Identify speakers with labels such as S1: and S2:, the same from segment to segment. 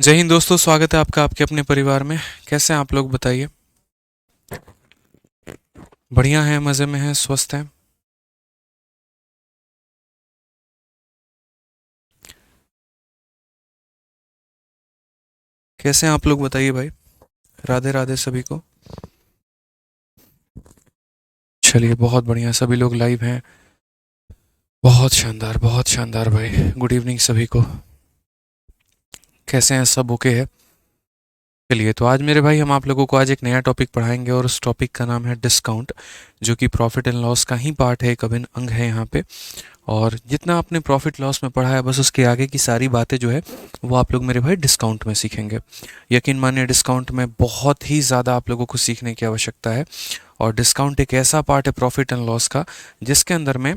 S1: जय हिंद दोस्तों, स्वागत है आपका आपके अपने परिवार में। कैसे हैं आप लोग, बताइए। बढ़िया हैं, मज़े में हैं, स्वस्थ हैं। कैसे हैं आप लोग, बताइए भाई। राधे राधे सभी को। चलिए, बहुत बढ़िया, सभी लोग लाइव हैं। बहुत शानदार भाई। गुड इवनिंग सभी को। कैसे हैं, सब ओके है। चलिए, तो आज मेरे भाई हम आप लोगों को आज एक नया टॉपिक पढ़ाएंगे और उस टॉपिक का नाम है डिस्काउंट, जो कि प्रॉफिट एंड लॉस का ही पार्ट है, एक अभिन्न अंग है यहाँ पे। और जितना आपने प्रॉफिट लॉस में पढ़ा है, बस उसके आगे की सारी बातें जो है वो आप लोग मेरे भाई डिस्काउंट में सीखेंगे। यकीन मानिए, डिस्काउंट में बहुत ही ज़्यादा आप लोगों को सीखने की आवश्यकता है। और डिस्काउंट एक ऐसा पार्ट है प्रॉफिट एंड लॉस का, जिसके अंदर में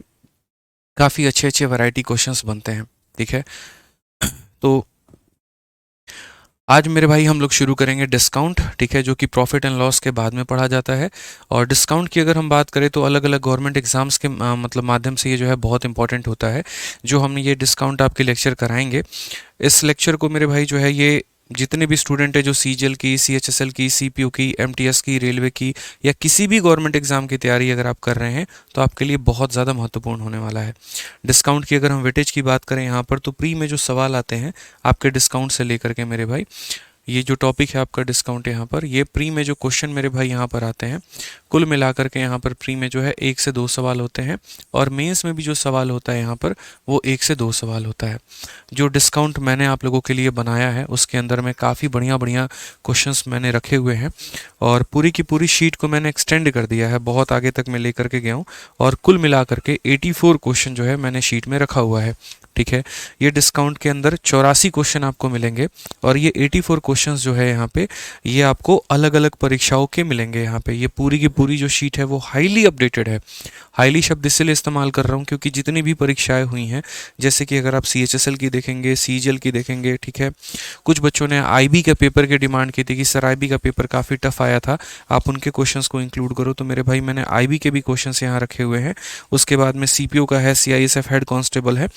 S1: काफ़ी अच्छे अच्छे वैरायटी क्वेश्चंस बनते हैं। ठीक है, तो आज मेरे भाई हम लोग शुरू करेंगे डिस्काउंट। ठीक है, जो कि प्रॉफिट एंड लॉस के बाद में पढ़ा जाता है। और डिस्काउंट की अगर हम बात करें तो अलग अलग गवर्नमेंट एग्जाम्स के मतलब माध्यम से ये जो है बहुत इंपॉर्टेंट होता है। जो हमने ये डिस्काउंट आपके लेक्चर कराएंगे, इस लेक्चर को मेरे भाई जो है ये जितने भी स्टूडेंट है जो सीजीएल की, सीएचएसएल की, सीपीयू की, एमटीएस की, रेलवे की, या किसी भी गवर्नमेंट एग्जाम की तैयारी अगर आप कर रहे हैं तो आपके लिए बहुत ज़्यादा महत्वपूर्ण होने वाला है। डिस्काउंट की अगर हम वेटेज की बात करें यहाँ पर, तो प्री में जो सवाल आते हैं आपके डिस्काउंट से लेकर के मेरे भाई, ये जो टॉपिक है आपका डिस्काउंट, यहाँ पर ये प्री में जो क्वेश्चन मेरे भाई यहाँ पर आते हैं, कुल मिलाकर के यहाँ पर प्री में जो है 1 से 2 सवाल होते हैं। और मेंस में भी जो सवाल होता है यहाँ पर, वो 1 से 2 सवाल होता है। जो डिस्काउंट मैंने आप लोगों के लिए बनाया है उसके अंदर में काफ़ी बढ़िया बढ़िया क्वेश्चंस मैंने रखे हुए हैं। और पूरी की पूरी शीट को मैंने एक्सटेंड कर दिया है, बहुत आगे तक मैं लेकर के गया हूँ। और कुल मिलाकर के 84 क्वेश्चन जो है मैंने शीट में रखा हुआ है। ठीक है, ये डिस्काउंट के अंदर 84 क्वेश्चन आपको मिलेंगे। और ये 84 क्वेश्चंस जो है यहाँ पे, ये आपको अलग अलग परीक्षाओं के मिलेंगे। यहाँ पे ये पूरी की पूरी जो शीट है वो हाईली अपडेटेड है। हाईली शब्द इसलिए इस्तेमाल कर रहा हूँ क्योंकि जितनी भी परीक्षाएं हुई हैं, जैसे कि अगर आप सीएचएसएल की देखेंगे, सीजीएल की देखेंगे, ठीक है, कुछ बच्चों ने आईबी के पेपर की डिमांड की थी कि सर आईबी का पेपर काफ़ी टफ आया था, आप उनके क्वेश्चंस को इंक्लूड करो। तो मेरे भाई मैंने आईबी के भी क्वेश्चंस यहाँ रखे हुए हैं। उसके बाद में सीपीओ का है, सीआईएसएफ हेड कांस्टेबल है।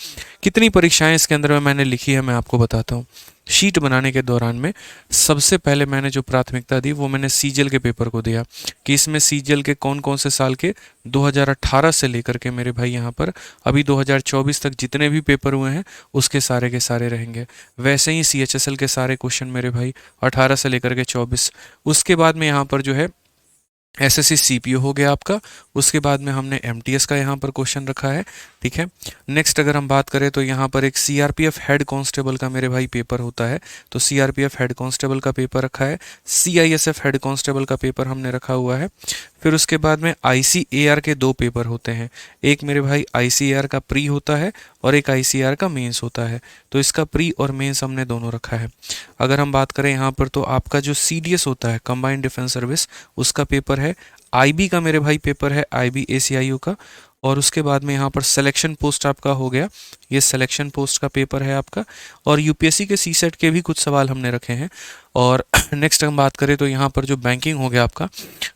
S1: कितनी परीक्षाएं इसके अंदर में मैंने लिखी है मैं आपको बताता हूँ। शीट बनाने के दौरान में सबसे पहले मैंने जो प्राथमिकता दी वो मैंने सीजीएल के पेपर को दिया, कि इसमें सीजीएल के कौन कौन से साल के, 2018 से लेकर के मेरे भाई यहाँ पर अभी 2024 तक जितने भी पेपर हुए हैं उसके सारे के सारे रहेंगे। वैसे ही सीएचएसएल के सारे क्वेश्चन मेरे भाई 18 से लेकर के 24। उसके बाद में यहाँ पर जो है एसएससी सीपीयू हो गया आपका। उसके बाद में हमने एमटीएस का यहाँ पर क्वेश्चन रखा है। ठीक है, नेक्स्ट अगर हम बात करें तो यहाँ पर एक सीआरपीएफ हेड कांस्टेबल का मेरे भाई पेपर होता है, तो सीआरपीएफ हेड कांस्टेबल का पेपर रखा है। सीआईएसएफ हेड कांस्टेबल का पेपर हमने रखा हुआ है। फिर उसके बाद में आईसीएआर के 2 पेपर होते हैं। एक मेरे भाई आईसीएआर का प्री होता है और एक आईसीएआर का मेंस होता है। तो इसका प्री और मेंस हमने दोनों रखा है। अगर हम बात करें यहाँ पर, तो आपका जो सीडीएस होता है, कंबाइंड डिफेंस सर्विस, उसका पेपर है। आईबी का मेरे भाई पेपर है, आईबी एसीआईयू का। और उसके बाद में यहाँ पर सिलेक्शन पोस्ट आपका हो गया, ये सिलेक्शन पोस्ट का पेपर है आपका। और यूपीएससी के सीसेट के भी कुछ सवाल हमने रखे हैं। और नेक्स्ट हम बात करें तो यहाँ पर जो बैंकिंग हो गया आपका,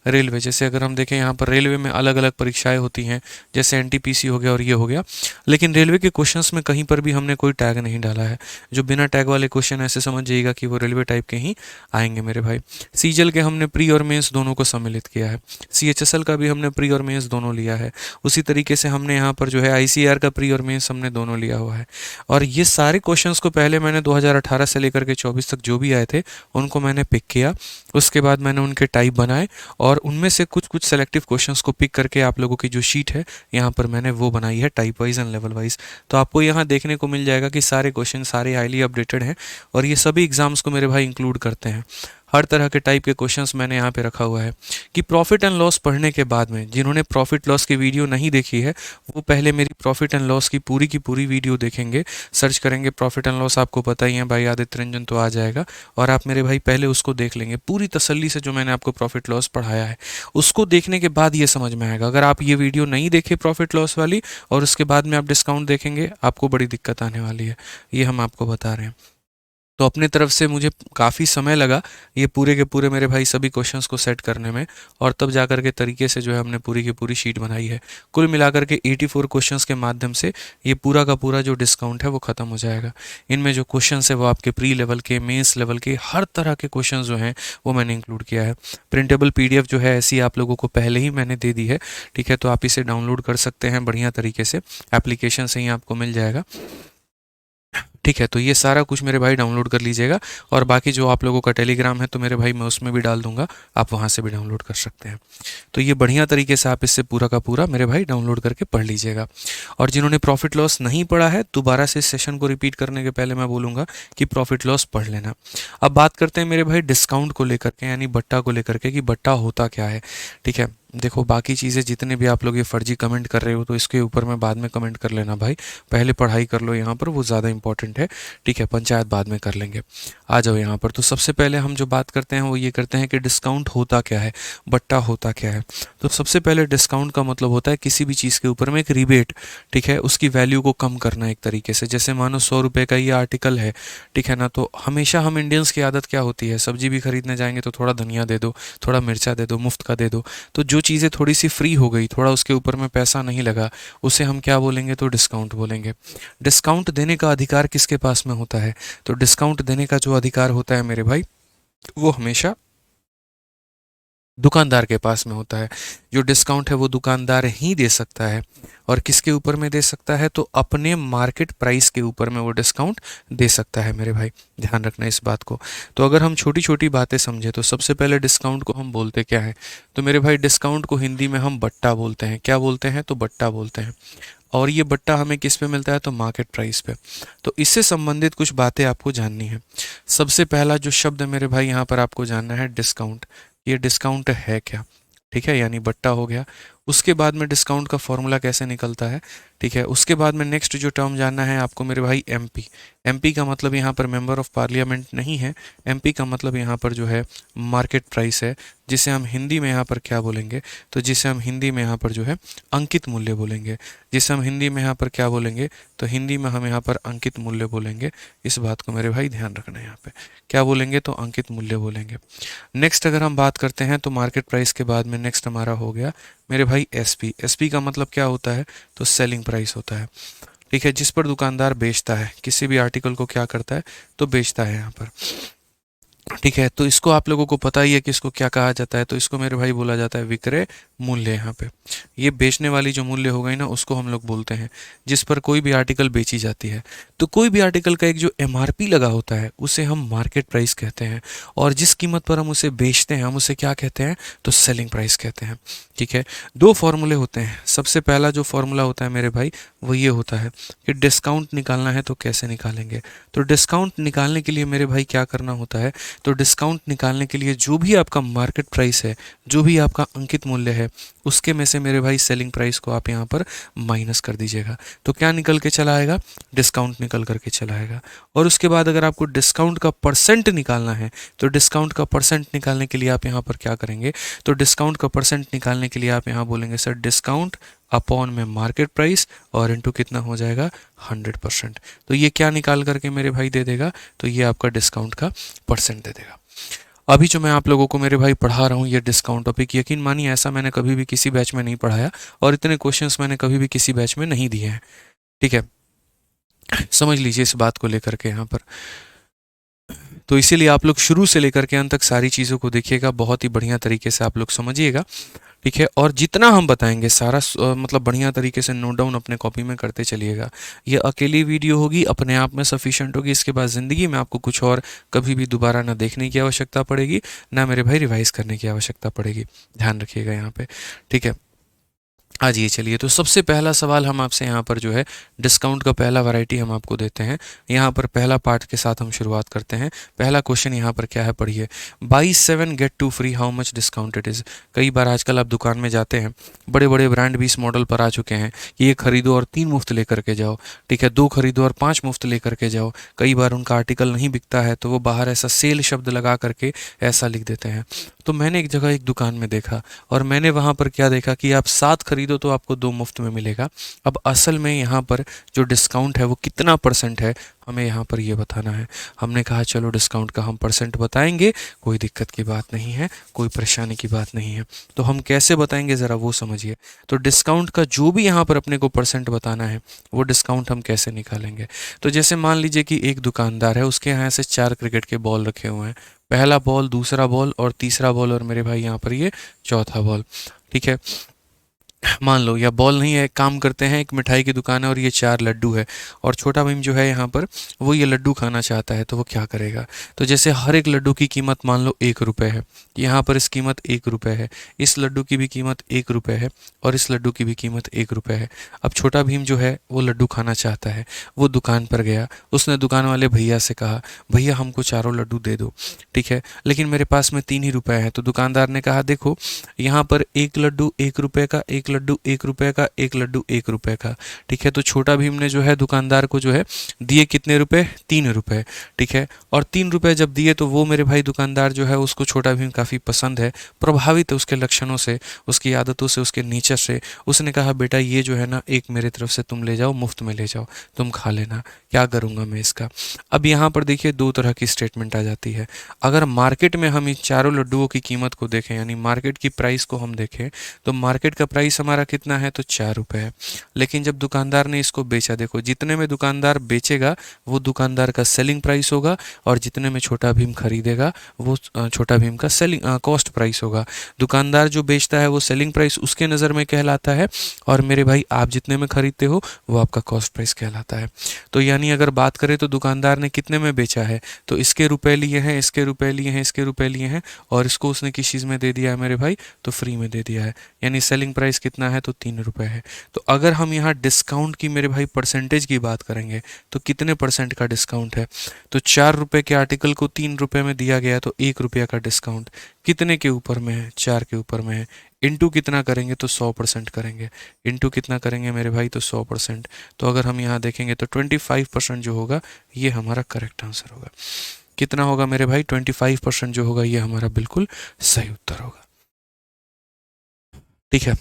S1: रेलवे, जैसे अगर हम देखें यहाँ पर रेलवे में अलग अलग परीक्षाएं होती हैं, जैसे एनटीपीसी हो गया और ये हो गया। लेकिन रेलवे के क्वेश्चंस में कहीं पर भी हमने कोई टैग नहीं डाला है। जो बिना टैग वाले क्वेश्चन, ऐसे समझ जाइएगा कि वो रेलवे टाइप के ही आएंगे मेरे भाई। सीजल के हमने प्री और मेंस दोनों को सम्मिलित किया है। सीएचएसएल का भी हमने प्री और मेंस दोनों लिया है। उसी तरीके से हमने यहाँ पर जो है आईसीआर का प्री और मेंस हमने दोनों लिया हुआ है। और ये सारे क्वेश्चंस को पहले मैंने 2018 से लेकर के 24 तक जो भी आए थे उनको मैंने पिक किया। उसके बाद मैंने उनके टाइप बनाए और उनमें से कुछ कुछ सेलेक्टिव क्वेश्चंस को पिक करके आप लोगों की जो शीट है यहाँ पर मैंने वो बनाई है type wise and level wise. तो आपको यहाँ देखने को मिल जाएगा कि सारे क्वेश्चन सारे हाईली अपडेटेड हैं और ये सभी एग्जाम्स को मेरे भाई इंक्लूड करते हैं। हर तरह के टाइप के क्वेश्चंस मैंने यहाँ पे रखा हुआ है कि प्रॉफिट एंड लॉस पढ़ने के बाद में जिन्होंने प्रॉफिट लॉस की वीडियो नहीं देखी है वो पहले मेरी प्रॉफिट एंड लॉस की पूरी वीडियो देखेंगे। सर्च करेंगे प्रॉफिट एंड लॉस, आपको पता ही है भाई आदित्य रंजन, तो आ जाएगा। और आप मेरे भाई पहले उसको देख लेंगे पूरी तसल्ली से, जो मैंने आपको प्रॉफिट लॉस पढ़ाया है उसको देखने के बाद ये समझ में आएगा। अगर आप ये वीडियो नहीं देखे प्रॉफिट लॉस वाली और उसके बाद में आप डिस्काउंट देखेंगे, आपको बड़ी दिक्कत आने वाली है, ये हम आपको बता रहे हैं। तो अपने तरफ से मुझे काफ़ी समय लगा ये पूरे के पूरे मेरे भाई सभी क्वेश्चंस को सेट करने में, और तब जाकर के तरीके से जो है हमने पूरी की पूरी शीट बनाई है। कुल मिलाकर के 84 क्वेश्चंस के माध्यम से ये पूरा का पूरा जो डिस्काउंट है वो ख़त्म हो जाएगा। इनमें जो क्वेश्चंस है वो आपके प्री लेवल के, मेंस लेवल के, हर तरह के क्वेश्चंस जो हैं वो मैंने इंक्लूड किया है। प्रिंटेबल पीडीएफ जो है ऐसी आप लोगों को पहले ही मैंने दे दी है, ठीक है, तो आप इसे डाउनलोड कर सकते हैं बढ़िया तरीके से, एप्लीकेशन से ही आपको मिल जाएगा। ठीक है, तो ये सारा कुछ मेरे भाई डाउनलोड कर लीजिएगा, और बाकी जो आप लोगों का टेलीग्राम है तो मेरे भाई मैं उसमें भी डाल दूंगा, आप वहाँ से भी डाउनलोड कर सकते हैं। तो ये बढ़िया तरीके से आप इससे पूरा का पूरा मेरे भाई डाउनलोड करके पढ़ लीजिएगा। और जिन्होंने प्रॉफिट लॉस नहीं पढ़ा है, दोबारा से इस सेशन को रिपीट करने के पहले मैं बोलूँगा कि प्रॉफिट लॉस पढ़ लेना। अब बात करते हैं मेरे भाई डिस्काउंट को लेकर के, यानी बट्टा को लेकर के, कि बट्टा होता क्या है। ठीक है, देखो बाकी चीज़ें जितने भी आप लोग ये फर्जी कमेंट कर रहे हो तो इसके ऊपर में बाद में कमेंट कर लेना भाई, पहले पढ़ाई कर लो यहाँ पर, वो ज़्यादा इंपॉर्टेंट है। ठीक है, पंचायत बाद में कर लेंगे। आ जाओ यहाँ पर। तो सबसे पहले हम जो बात करते हैं वो ये करते हैं कि डिस्काउंट होता क्या है, बट्टा होता क्या है। तो सबसे पहले डिस्काउंट का मतलब होता है किसी भी चीज़ के ऊपर में एक रिबेट, ठीक है, उसकी वैल्यू को कम करना एक तरीके से। जैसे मानो 100 रुपये का ये आर्टिकल है, ठीक है ना, तो हमेशा हम इंडियंस की आदत क्या होती है, सब्जी भी खरीदने जाएंगे तो थोड़ा धनिया दे दो, थोड़ा मिर्चा दे दो, मुफ्त का दे दो। तो जो चीज़ें थोड़ी सी फ्री हो गई, थोड़ा उसके ऊपर में पैसा नहीं लगा, उसे हम क्या बोलेंगे, तो डिस्काउंट बोलेंगे। डिस्काउंट देने का अधिकार किसके पास में होता है, तो डिस्काउंट देने का जो अधिकार होता है मेरे भाई, वो हमेशा दुकानदार के पास में होता है। जो डिस्काउंट है वो दुकानदार ही दे सकता है, और किसके ऊपर में दे सकता है, तो अपने मार्केट प्राइस के ऊपर में वो डिस्काउंट दे सकता है मेरे भाई, ध्यान रखना इस बात को। तो अगर हम छोटी छोटी बातें समझे तो सबसे पहले डिस्काउंट को हम बोलते क्या है, तो मेरे भाई डिस्काउंट को हिंदी में हम बट्टा बोलते हैं। क्या बोलते हैं, तो बट्टा बोलते हैं। और ये बट्टा हमें किस पे मिलता है, तो मार्केट प्राइस पे। तो इससे संबंधित कुछ बातें आपको जाननी है। सबसे पहला जो शब्द मेरे भाई यहाँ पर आपको जानना है, डिस्काउंट। ये डिस्काउंट है क्या, ठीक है, यानी बट्टा हो गया। उसके बाद में डिस्काउंट का फॉर्मूला कैसे निकलता है, ठीक है। उसके बाद में नेक्स्ट जो टर्म जानना है आपको मेरे भाई, एमपी। एमपी का मतलब यहाँ पर मेंबर ऑफ पार्लियामेंट नहीं है, एमपी का मतलब यहाँ पर जो है मार्केट प्राइस है, जिसे हम हिंदी में यहाँ पर क्या बोलेंगे, तो जिसे हम हिंदी में यहाँ पर जो है अंकित मूल्य बोलेंगे। जिसे हम हिंदी में यहाँ पर क्या बोलेंगे, तो हिंदी में हम यहाँ पर अंकित मूल्य बोलेंगे। इस बात को मेरे भाई ध्यान रखना है, यहाँ पे क्या बोलेंगे, तो अंकित मूल्य बोलेंगे। नेक्स्ट अगर हम बात करते हैं तो मार्केट प्राइस के बाद में नेक्स्ट हमारा हो गया मेरे भाई एसपी। एसपी का मतलब क्या होता है, तो सेलिंग प्राइस होता है, ठीक है, जिस पर दुकानदार बेचता है, किसी भी आर्टिकल को क्या करता है, तो बेचता है यहाँ पर, ठीक है। तो इसको आप लोगों को पता ही है कि इसको क्या कहा जाता है, तो इसको मेरे भाई बोला जाता है विक्रय मूल्य। यहाँ पे ये बेचने वाली जो मूल्य हो गई ना, उसको हम लोग बोलते हैं जिस पर कोई भी आर्टिकल बेची जाती है। तो कोई भी आर्टिकल का एक जो एमआरपी लगा होता है उसे हम मार्केट प्राइस कहते हैं, और जिस कीमत पर हम उसे बेचते हैं हम उसे क्या कहते हैं, तो सेलिंग प्राइस कहते हैं, ठीक है। दो फॉर्मूले होते हैं। सबसे पहला जो फॉर्मूला होता है मेरे भाई वो ये होता है कि डिस्काउंट निकालना है तो कैसे निकालेंगे। तो डिस्काउंट निकालने के लिए मेरे भाई क्या करना होता है, तो डिस्काउंट निकालने के लिए जो भी आपका मार्केट प्राइस है, जो भी आपका अंकित मूल्य है, उसके में से मेरे भाई सेलिंग प्राइस को आप यहाँ पर माइनस कर दीजिएगा। तो क्या निकल के चला आएगा, डिस्काउंट निकल करके चला आएगा। और उसके बाद अगर आपको डिस्काउंट का परसेंट निकालना है, तो डिस्काउंट का परसेंट निकालने के लिए आप यहाँ पर क्या करेंगे, तो डिस्काउंट का परसेंट निकालने के लिए आप यहाँ बोलेंगे सर डिस्काउंट अपॉन में मार्केट प्राइस, और इनटू कितना हो जाएगा, 100%। तो ये क्या निकाल करके मेरे भाई दे देगा, तो ये आपका डिस्काउंट का परसेंट दे देगा। अभी जो मैं आप लोगों को मेरे भाई पढ़ा रहा हूँ ये डिस्काउंट टॉपिक, यकीन मानिए ऐसा मैंने कभी भी किसी बैच में नहीं पढ़ाया, और इतने क्वेश्चंस मैंने कभी भी किसी बैच में नहीं दिए हैं, ठीक है। समझ लीजिए इस बात को लेकर के यहाँ पर। तो इसीलिए आप लोग शुरू से लेकर के अंत तक सारी चीज़ों को देखिएगा, बहुत ही बढ़िया तरीके से आप लोग समझिएगा, ठीक है। और जितना हम बताएंगे सारा मतलब बढ़िया तरीके से नोट डाउन अपने कॉपी में करते चलिएगा। ये अकेली वीडियो होगी, अपने आप में सफिशिएंट होगी। इसके बाद ज़िंदगी में आपको कुछ और कभी भी दोबारा ना देखने की आवश्यकता पड़ेगी, ना मेरे भाई रिवाइज करने की आवश्यकता पड़ेगी। ध्यान रखिएगा यहाँ पे, ठीक है। आज ये चलिए, तो सबसे पहला सवाल हम आपसे यहाँ पर जो है डिस्काउंट का पहला वैरायटी हम आपको देते हैं। यहाँ पर पहला पार्ट के साथ हम शुरुआत करते हैं। पहला क्वेश्चन यहाँ पर क्या है, पढ़िए। Buy 7 get 2 free, how much discount it is. कई बार आजकल आप दुकान में जाते हैं, बड़े बड़े ब्रांड भी इस मॉडल पर आ चुके हैं कि ये खरीदो और 3 मुफ्त लेकर के जाओ, ठीक है, 2 खरीदो और 5 मुफ्त लेकर के जाओ। कई बार उनका आर्टिकल नहीं बिकता है तो वो बाहर ऐसा सेल शब्द लगा करके ऐसा लिख देते हैं। तो मैंने एक जगह एक दुकान में देखा, और मैंने वहाँ पर क्या देखा कि आप 7 खरीदो खरीदो तो आपको 2 मुफ्त में मिलेगा। अब असल में यहाँ पर जो डिस्काउंट है वो कितना परसेंट है, हमें यहाँ पर ये बताना है। हमने कहा चलो डिस्काउंट का हम परसेंट बताएंगे, कोई दिक्कत की बात नहीं है, कोई परेशानी की बात नहीं है। तो हम कैसे बताएंगे ज़रा वो समझिए। तो डिस्काउंट का जो भी यहाँ पर अपने को परसेंट बताना है वो डिस्काउंट हम कैसे निकालेंगे। तो जैसे मान लीजिए कि एक दुकानदार है, उसके यहाँ से 4 क्रिकेट के बॉल रखे हुए हैं, पहला बॉल, दूसरा बॉल और तीसरा बॉल, और मेरे भाई यहाँ पर ये चौथा बॉल। ठीक है, मान लो, या बॉल नहीं है, काम करते हैं, एक मिठाई की दुकान है और ये 4 लड्डू है, और छोटा भीम जो है यहाँ पर वो ये लड्डू खाना चाहता है, तो वो क्या करेगा। तो जैसे हर एक लड्डू की कीमत मान लो 1 रुपये है, यहाँ पर इस कीमत 1 रुपये है, इस लड्डू की भी कीमत 1 रुपये है, और इस लड्डू की भी कीमत 1 रुपये है। अब छोटा भीम जो है वो लड्डू खाना चाहता है, वो दुकान पर गया, उसने दुकान वाले भैया से कहा भैया हमको चारों लड्डू दे दो। ठीक है, लेकिन मेरे पास में 3 ही रुपये हैं। तो दुकानदार ने कहा देखो यहाँ पर एक लड्डू 1 रुपये का, एक लड्डू 1 रुपये का, एक लड्डू 1 रुपये का। ठीक है, तो छोटा भीम ने जो है दुकानदार को जो है दिए कितने रुपए, 3 रुपये। ठीक है, और 3 रुपये जब दिए तो वो मेरे भाई दुकानदार जो है उसको छोटा भीम काफ़ी पसंद है, प्रभावित है उसके लक्षणों से, उसकी आदतों से, उसके नेचर से। उसने कहा बेटा ये जो है ना एक मेरे तरफ से तुम ले जाओ, मुफ्त में ले जाओ, तुम खा लेना, क्या करूँगा मैं इसका। अब यहाँ पर देखिए 2 तरह की स्टेटमेंट आ जाती है। अगर मार्केट में हम इन चारों लड्डुओं की कीमत को देखें, यानी मार्केट की प्राइस को हम देखें, तो मार्केट का प्राइस हमारा कितना है, तो 4 रुपये है। लेकिन जब दुकानदार ने इसको बेचा, देखो जितने में दुकानदार बेचेगा वो दुकानदार का सेलिंग प्राइस होगा, और जितने में छोटा भीम खरीदेगा वो छोटा भीम का सेलिंग कॉस्ट प्राइस होगा। दुकानदार जो बेचता है वो सेलिंग प्राइस उसके नज़र में कहलाता है, और मेरे भाई आप जितने में खरीदते हो वो आपका कॉस्ट प्राइस कहलाता है। तो यानी अगर बात करें तो दुकानदार ने कितने में बेचा है, तो इसके रुपए लिए हैं, इसके रुपए लिए हैं, इसके रुपए लिए हैं, और इसको उसने किस चीज़ में दे दिया है मेरे भाई, तो फ्री में दे दिया है। यानी सेलिंग प्राइस कितना है, तो 3 रुपये है। तो अगर हम यहाँ डिस्काउंट की मेरे भाई परसेंटेज की बात करेंगे तो कितने परसेंट का डिस्काउंट है, तो 4 रुपये के आर्टिकल को 3 रुपये में दिया गया, तो 1 रुपया का डिस्काउंट कितने के ऊपर में है, 4 के ऊपर में है। इंटू कितना करेंगे, तो 100% करेंगे। इंटू कितना करेंगे मेरे भाई, तो 100%। तो अगर हम यहाँ देखेंगे तो 25% जो होगा ये हमारा करेक्ट आंसर होगा। कितना होगा मेरे भाई, 25% जो होगा ये हमारा बिल्कुल सही उत्तर होगा। ठीक है,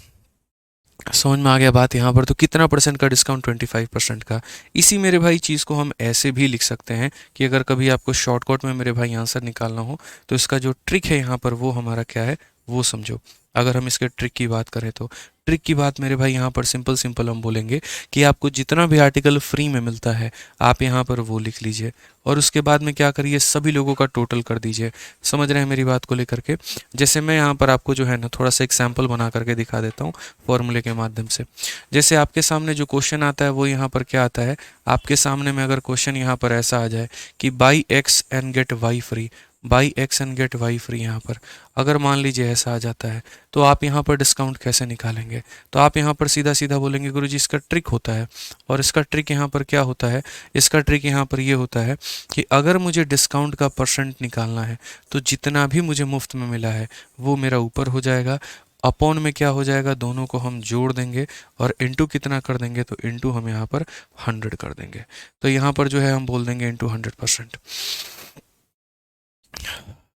S1: समझ में आ गया बात यहाँ पर। तो कितना परसेंट का डिस्काउंट, 25% का। इसी मेरे भाई चीज़ को हम ऐसे भी लिख सकते हैं कि अगर कभी आपको शॉर्टकट में मेरे भाई आंसर निकालना हो तो इसका जो ट्रिक है यहाँ पर वो हमारा क्या है वो समझो। अगर हम इसके ट्रिक की बात करें तो ट्रिक की बात मेरे भाई यहाँ पर सिंपल सिंपल हम बोलेंगे कि आपको जितना भी आर्टिकल फ्री में मिलता है आप यहाँ पर वो लिख लीजिए, और उसके बाद में क्या करिए, सभी लोगों का टोटल कर दीजिए। समझ रहे हैं मेरी बात को लेकर के। जैसे मैं यहाँ पर आपको जो है ना थोड़ा सा एग्जाम्पल बना करके दिखा देता हूँ फॉर्मूले के माध्यम से। जैसे आपके सामने जो क्वेश्चन आता है वो यहाँ पर क्या आता है, आपके सामने में अगर क्वेश्चन यहाँ पर ऐसा आ जाए कि buy x and get Y free, buy x and get Y free, यहाँ पर अगर मान लीजिए ऐसा आ जाता है तो आप यहाँ पर डिस्काउंट कैसे निकालेंगे। तो आप यहाँ पर सीधा सीधा बोलेंगे गुरुजी इसका ट्रिक होता है, और इसका ट्रिक यहाँ पर क्या होता है, इसका ट्रिक यहाँ पर ये होता है कि अगर मुझे डिस्काउंट का परसेंट निकालना है तो जितना भी मुझे मुफ्त में मिला है वो मेरा ऊपर हो जाएगा, अपॉन में क्या हो जाएगा, दोनों को हम जोड़ देंगे, और इंटू कितना कर देंगे, तो इंटू हम यहाँ पर 100 कर देंगे। तो यहाँ पर जो है हम बोल देंगे इंटू 100%।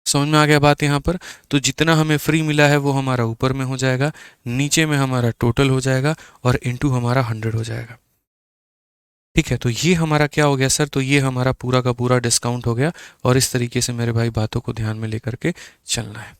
S1: समझ में आ गया बात यहाँ पर। तो जितना हमें फ्री मिला है वो हमारा ऊपर में हो जाएगा, नीचे में हमारा टोटल हो जाएगा, और इंटू हमारा 100 हो जाएगा। ठीक है, तो ये हमारा क्या हो गया सर, तो ये हमारा पूरा का पूरा डिस्काउंट हो गया। और इस तरीके से मेरे भाई बातों को ध्यान में लेकर के चलना है।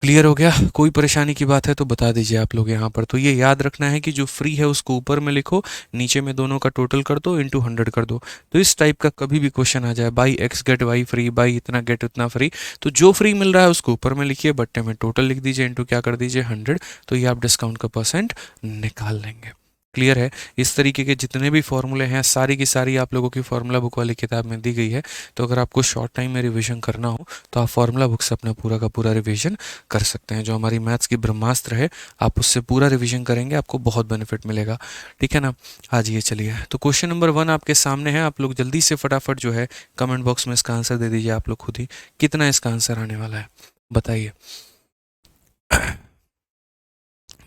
S1: क्लियर हो गया, कोई परेशानी की बात है तो बता दीजिए आप लोग यहाँ पर। तो ये याद रखना है कि जो फ्री है उसको ऊपर में लिखो, नीचे में दोनों का टोटल कर दो, इंटू 100 कर दो। तो इस टाइप का कभी भी क्वेश्चन आ जाए, buy X get Y free, buy इतना गेट उतना फ्री, तो जो फ्री मिल रहा है उसको ऊपर में लिखिए, बट्टे में टोटल लिख दीजिए, इंटू क्या कर दीजिए 100, तो ये आप डिस्काउंट का परसेंट निकाल लेंगे। क्लियर है। इस तरीके के जितने भी फॉर्मूले हैं सारी की सारी आप लोगों की फार्मूला बुक वाली किताब में दी गई है। तो अगर आपको शॉर्ट टाइम में रिवीजन करना हो तो आप फार्मूला बुक से अपना पूरा का पूरा रिवीजन कर सकते हैं। जो हमारी मैथ्स की ब्रह्मास्त्र है आप उससे पूरा रिवीजन करेंगे, आपको बहुत बेनिफिट मिलेगा। ठीक है ना। आज ये चलिए, तो क्वेश्चन नंबर 1 आपके सामने है। आप लोग जल्दी से फटाफट जो है कमेंट बॉक्स में इसका आंसर दे दीजिए आप लोग खुद ही, कितना इसका आंसर आने वाला है बताइए।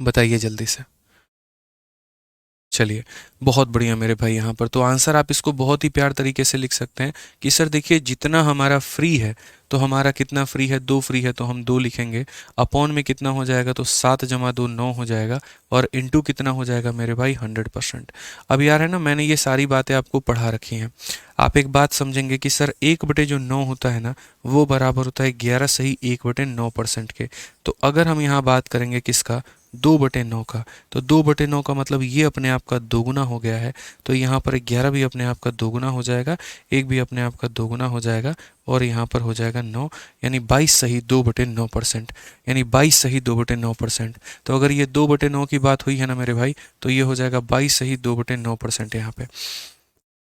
S1: बताइए जल्दी से। चलिए, बहुत बढ़िया मेरे भाई। यहाँ पर तो आंसर आप इसको बहुत ही प्यार तरीके से लिख सकते हैं कि सर देखिए, जितना हमारा फ्री है तो हमारा कितना फ्री है, 2 फ्री है तो हम 2 लिखेंगे। अपॉन में कितना हो जाएगा, तो 7 जमा 2 9 हो जाएगा। और इंटू कितना हो जाएगा मेरे भाई, 100%। अब यार है ना, मैंने ये सारी बातें आपको पढ़ा रखी हैं। आप एक बात समझेंगे कि सर 1/9 होता है ना, वो बराबर होता है 11 सही 1/9% के। तो अगर हम यहाँ बात करेंगे किसका, 2/9 का, तो 2/9 का मतलब ये अपने आप का दोगुना हो गया है। तो यहाँ पर 11 भी अपने आप का दोगुना हो जाएगा, एक भी अपने आप का दोगुना हो जाएगा, और यहाँ पर हो जाएगा 9, यानी 22 सही 2/9%, यानी 22 सही 2/9%। तो अगर ये 2/9 की बात हुई है ना मेरे भाई, तो ये हो जाएगा 22 सही 2/9% यहाँ पे।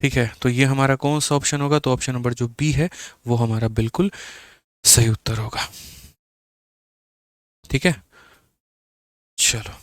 S1: ठीक है, तो ये हमारा कौन सा ऑप्शन होगा, तो ऑप्शन नंबर जो बी है वो हमारा बिल्कुल सही उत्तर होगा। ठीक है, चलो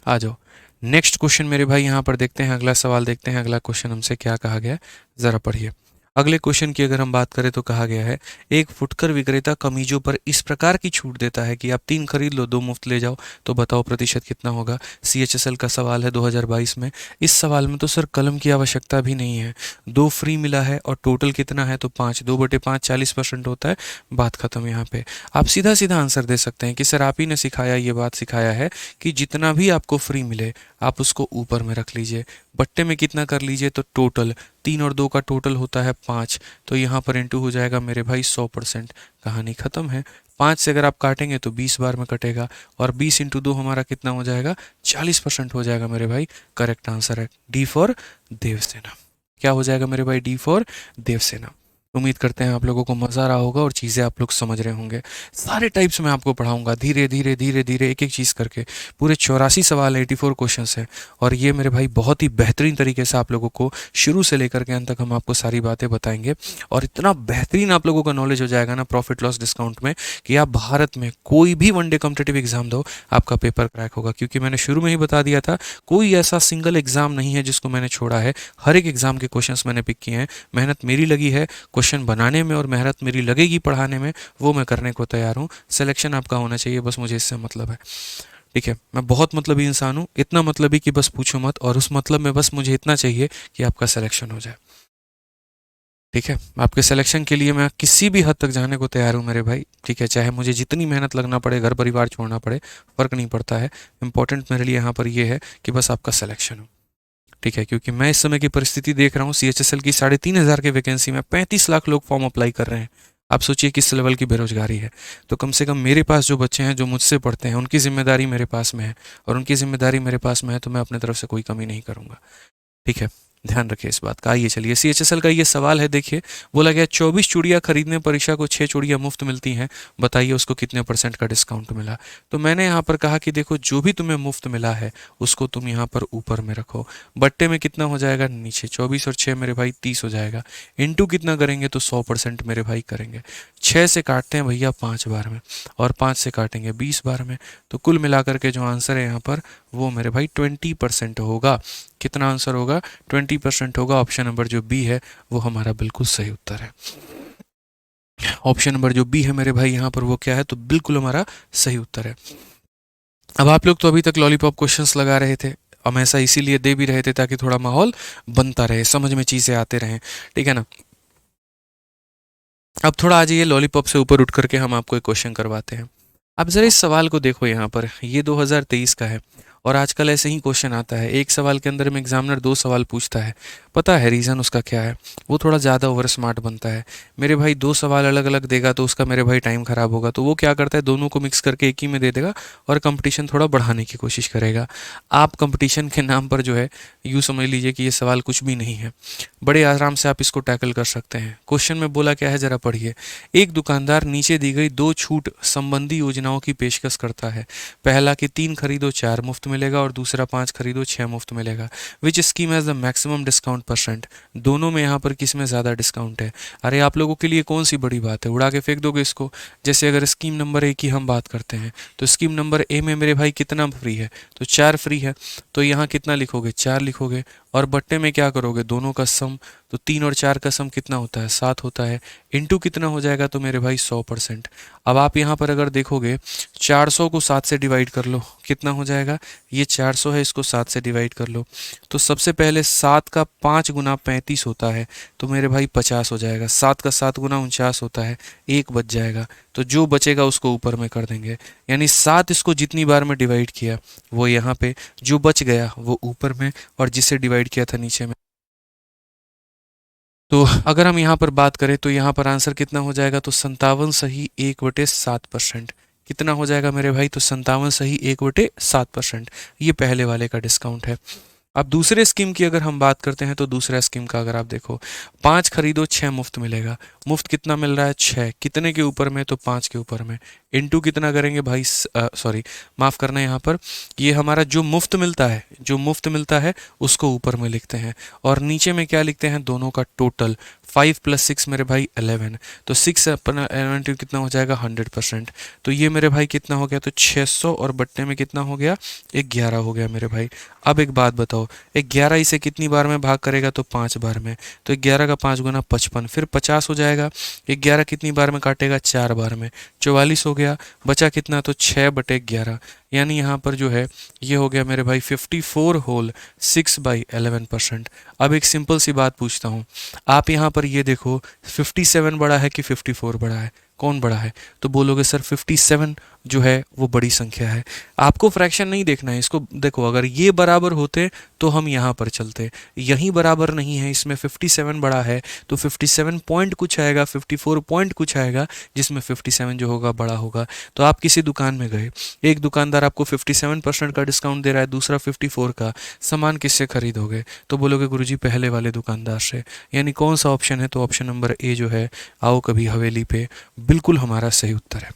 S1: आ जाओ। नेक्स्ट क्वेश्चन मेरे भाई यहाँ पर देखते हैं, अगला सवाल देखते हैं, अगला क्वेश्चन हमसे क्या कहा गया है, जरा पढ़िए। अगले क्वेश्चन की अगर हम बात करें तो कहा गया है, एक फुटकर विक्रेता कमीजों पर इस प्रकार की छूट देता है कि आप 3 खरीद लो 2 मुफ्त ले जाओ, तो बताओ प्रतिशत कितना होगा। CHSL का सवाल है 2022 में। इस सवाल में तो सर कलम की आवश्यकता भी नहीं है, 2 फ्री मिला है और टोटल कितना है, तो 5, 2/5 40% होता है। बात खत्म। यहाँ पे आप सीधा सीधा आंसर दे सकते हैं कि सर आप ही ने सिखाया, ये बात सिखाया है कि जितना भी आपको फ्री मिले आप उसको ऊपर में रख लीजिए, बट्टे में कितना कर लीजिए, तो टोटल 3 और 2 का टोटल होता है 5, तो यहाँ पर इंटू हो जाएगा मेरे भाई 100%। कहानी खत्म है। 5 से अगर आप काटेंगे तो 20 बार में कटेगा, और 20 इंटू 2 हमारा कितना हो जाएगा, 40% हो जाएगा मेरे भाई। करेक्ट आंसर है डी फॉर देवसेना। क्या हो जाएगा मेरे भाई, डी फॉर देवसेना। उम्मीद करते हैं आप लोगों को मज़ा आ रहा होगा और चीज़ें आप लोग समझ रहे होंगे। सारे टाइप्स में आपको पढ़ाऊंगा, धीरे धीरे धीरे धीरे एक एक चीज़ करके। पूरे 84 सवाल 84 क्वेश्चंस है, और ये मेरे भाई बहुत ही बेहतरीन तरीके से आप लोगों को शुरू से लेकर के अंत तक हम आपको सारी बातें बताएंगे। और इतना बेहतरीन आप लोगों का नॉलेज हो जाएगा ना प्रॉफिट लॉस डिस्काउंट में, कि आप भारत में कोई भी वनडे कॉम्पिटिटिव एग्जाम दो, आपका पेपर क्रैक होगा। क्योंकि मैंने शुरू में ही बता दिया था, कोई ऐसा सिंगल एग्जाम नहीं है जिसको मैंने छोड़ा है। हर एक एग्जाम के क्वेश्चंस मैंने पिक किए हैं, मेहनत मेरी लगी है क्वेश्चन बनाने में, और मेहनत मेरी लगेगी पढ़ाने में, वो मैं करने को तैयार हूँ। सिलेक्शन आपका होना चाहिए, बस मुझे इससे मतलब है। ठीक है, मैं बहुत मतलबी इंसान हूँ, इतना मतलबी कि बस पूछो मत, और उस मतलब में बस मुझे इतना चाहिए कि आपका सिलेक्शन हो जाए। ठीक है, आपके सिलेक्शन के लिए मैं किसी भी हद तक जाने को तैयार हूँ मेरे भाई। ठीक है, चाहे मुझे जितनी मेहनत लगना पड़े, घर परिवार छोड़ना पड़े, फ़र्क नहीं पड़ता है। इंपॉर्टेंट मेरे लिए यहाँ पर ये है कि बस आपका सिलेक्शन हो। ठीक है, क्योंकि मैं इस समय की परिस्थिति देख रहा हूँ, CHSL की 3,500 की वैकेंसी में 35 लाख लोग फॉर्म अप्लाई कर रहे हैं। आप सोचिए किस लेवल की बेरोजगारी है। तो कम से कम मेरे पास जो बच्चे हैं जो मुझसे पढ़ते हैं, उनकी जिम्मेदारी मेरे पास में है, और उनकी जिम्मेदारी मेरे पास में है, तो मैं अपने तरफ से कोई कमी नहीं करूँगा। ठीक है, ध्यान रखिए इस बात का। आइए चलिए, CHSL का ये सवाल है, देखिए। बोला गया 24 चूड़ियाँ खरीदने पर ईशा को 6 चूड़ियाँ मुफ्त मिलती हैं, बताइए उसको कितने % का डिस्काउंट मिला। तो मैंने यहाँ पर कहा कि देखो, जो भी तुम्हें मुफ्त मिला है उसको तुम यहाँ पर ऊपर में रखो, बट्टे में कितना हो जाएगा, नीचे। 24 और 6 मेरे भाई 30 हो जाएगा। इंटू कितना करेंगे, तो 100% मेरे भाई करेंगे। 6 से काटते हैं भैया 5 बार में, और 5 से काटेंगे 20 बार में, तो कुल मिलाकर के जो आंसर है यहाँ पर वो मेरे भाई 20% होगा। कितना आंसर होगा, 20% होगा। ऑप्शन नंबर जो बी है वो हमारा बिल्कुल सही उत्तर है। ऑप्शन नंबर जो बी है मेरे भाई यहाँ पर वो क्या है, तो बिल्कुल हमारा सही उत्तर है। अब आप लोग तो अभी तक लॉलीपॉप क्वेश्चंस लगा रहे थे, हम ऐसा इसीलिए दे भी रहे थे ताकि थोड़ा माहौल बनता रहे, समझ में चीज़ें आते रहें। ठीक है ना। अब थोड़ा आ जाइए, लॉलीपॉप से ऊपर उठ करके हम आपको एक क्वेश्चन करवाते हैं। अब जरा इस सवाल को देखो, यहाँ पर ये 2023 का है, और आजकल ऐसे ही क्वेश्चन आता है। एक सवाल के अंदर में एग्जामिनर 2 सवाल पूछता है। पता है रीज़न उसका क्या है, वो थोड़ा ज़्यादा ओवर स्मार्ट बनता है मेरे भाई। 2 सवाल अलग अलग देगा तो उसका मेरे भाई टाइम ख़राब होगा, तो वो क्या करता है, दोनों को मिक्स करके एक ही में दे देगा, और कंपटीशन थोड़ा बढ़ाने की कोशिश करेगा। आप कंपटीशन के नाम पर जो है, यूँ समझ लीजिए कि ये सवाल कुछ भी नहीं है, बड़े आराम से आप इसको टैकल कर सकते हैं। क्वेश्चन में बोला क्या है, ज़रा पढ़िए। एक दुकानदार नीचे दी गई 2 छूट संबंधी योजनाओं की पेशकश करता है। पहला कि 3 खरीदो 4 मुफ्त मिलेगा, और दूसरा 5 खरीदो 6 मुफ्त मिलेगा। विच scheme has the maximum discount %? दोनों में यहाँ पर किस में ज़्यादा डिस्काउंट है? अरे आप लोगों के लिए कौन सी बड़ी बात है, उड़ा के फेंक दोगे इसको। जैसे अगर स्कीम नंबर 1 की हम बात करते हैं, तो स्कीम नंबर ए में मेरे भाई कितना फ्री है, तो 4 फ्री है। तो यहाँ कितना लिखोगे, 4 लिखोगे, और बट्टे में क्या करोगे, दोनों का सम, तो 3 और 4 का सम कितना होता है, 7 होता है। इंटू कितना हो जाएगा तो मेरे भाई 100%। अब आप यहाँ पर अगर देखोगे 400 को 7 से डिवाइड कर लो, कितना हो जाएगा, ये 400 है, इसको 7 से डिवाइड कर लो। तो सबसे पहले 7 का 5 गुना 35 होता है, तो मेरे भाई 50 हो जाएगा। 7 का 7 गुना 49 होता है, एक बच जाएगा। तो जो बचेगा उसको ऊपर में कर देंगे, यानी 7 इसको जितनी बार में डिवाइड किया वो यहाँ पे, जो बच गया वो ऊपर में, और जिसे डिवाइड किया था नीचे में। तो अगर हम यहाँ पर बात करें तो यहाँ पर आंसर कितना हो जाएगा, तो 57 सही 1/7%। कितना हो जाएगा मेरे भाई, तो 57 सही 1/7%। ये पहले वाले का डिस्काउंट है। अब दूसरे स्कीम की अगर हम बात करते हैं तो दूसरा स्कीम का अगर आप देखो, 5 खरीदो 6 मुफ्त मिलेगा। मुफ्त कितना मिल रहा है, 6, कितने के ऊपर में, तो 5 के ऊपर में। इनटू कितना करेंगे भाई, सॉरी माफ़ करना, यहाँ पर ये हमारा जो मुफ्त मिलता है, जो मुफ्त मिलता है उसको ऊपर में लिखते हैं, और नीचे में क्या लिखते हैं, दोनों का टोटल। 5 + 6 मेरे भाई 11, तो 6 अपना 11 कितना हो जाएगा 100%। तो ये मेरे भाई कितना हो गया, तो 600, और बट्टे में कितना हो गया, 11 हो गया मेरे भाई। अब एक बात बताओ, 11 इसे कितनी बार में भाग करेगा, तो 5 बार में। तो 11 का 5 गुना 55, फिर 50 हो जाएगा। 11 कितनी बार में काटेगा, 4 बार में, 44 हो गया। बचा कितना, तो 6/11, यानी यहाँ पर जो है ये हो गया मेरे भाई 54 होल 6/11%। अब एक सिंपल सी बात पूछता हूँ, आप यहाँ पर ये देखो 57 बड़ा है कि 54 बड़ा है, कौन बड़ा है, तो बोलोगे सर 57 जो है वो बड़ी संख्या है। आपको फ्रैक्शन नहीं देखना है, इसको देखो, अगर ये बराबर होते तो हम यहाँ पर चलते, यहीं बराबर नहीं है, इसमें 57 बड़ा है, तो 57 पॉइंट कुछ आएगा, 54 पॉइंट कुछ आएगा, जिसमें 57 जो होगा बड़ा होगा। तो आप किसी दुकान में गए, एक दुकानदार आपको 57% का डिस्काउंट दे रहा है, दूसरा 54 का, सामान किससे खरीदोगे, तो बोलोगे गुरुजी पहले वाले दुकानदार से। यानी कौन सा ऑप्शन है, तो ऑप्शन नंबर ए जो है, आओ कभी हवेली पे, बिल्कुल हमारा सही उत्तर है।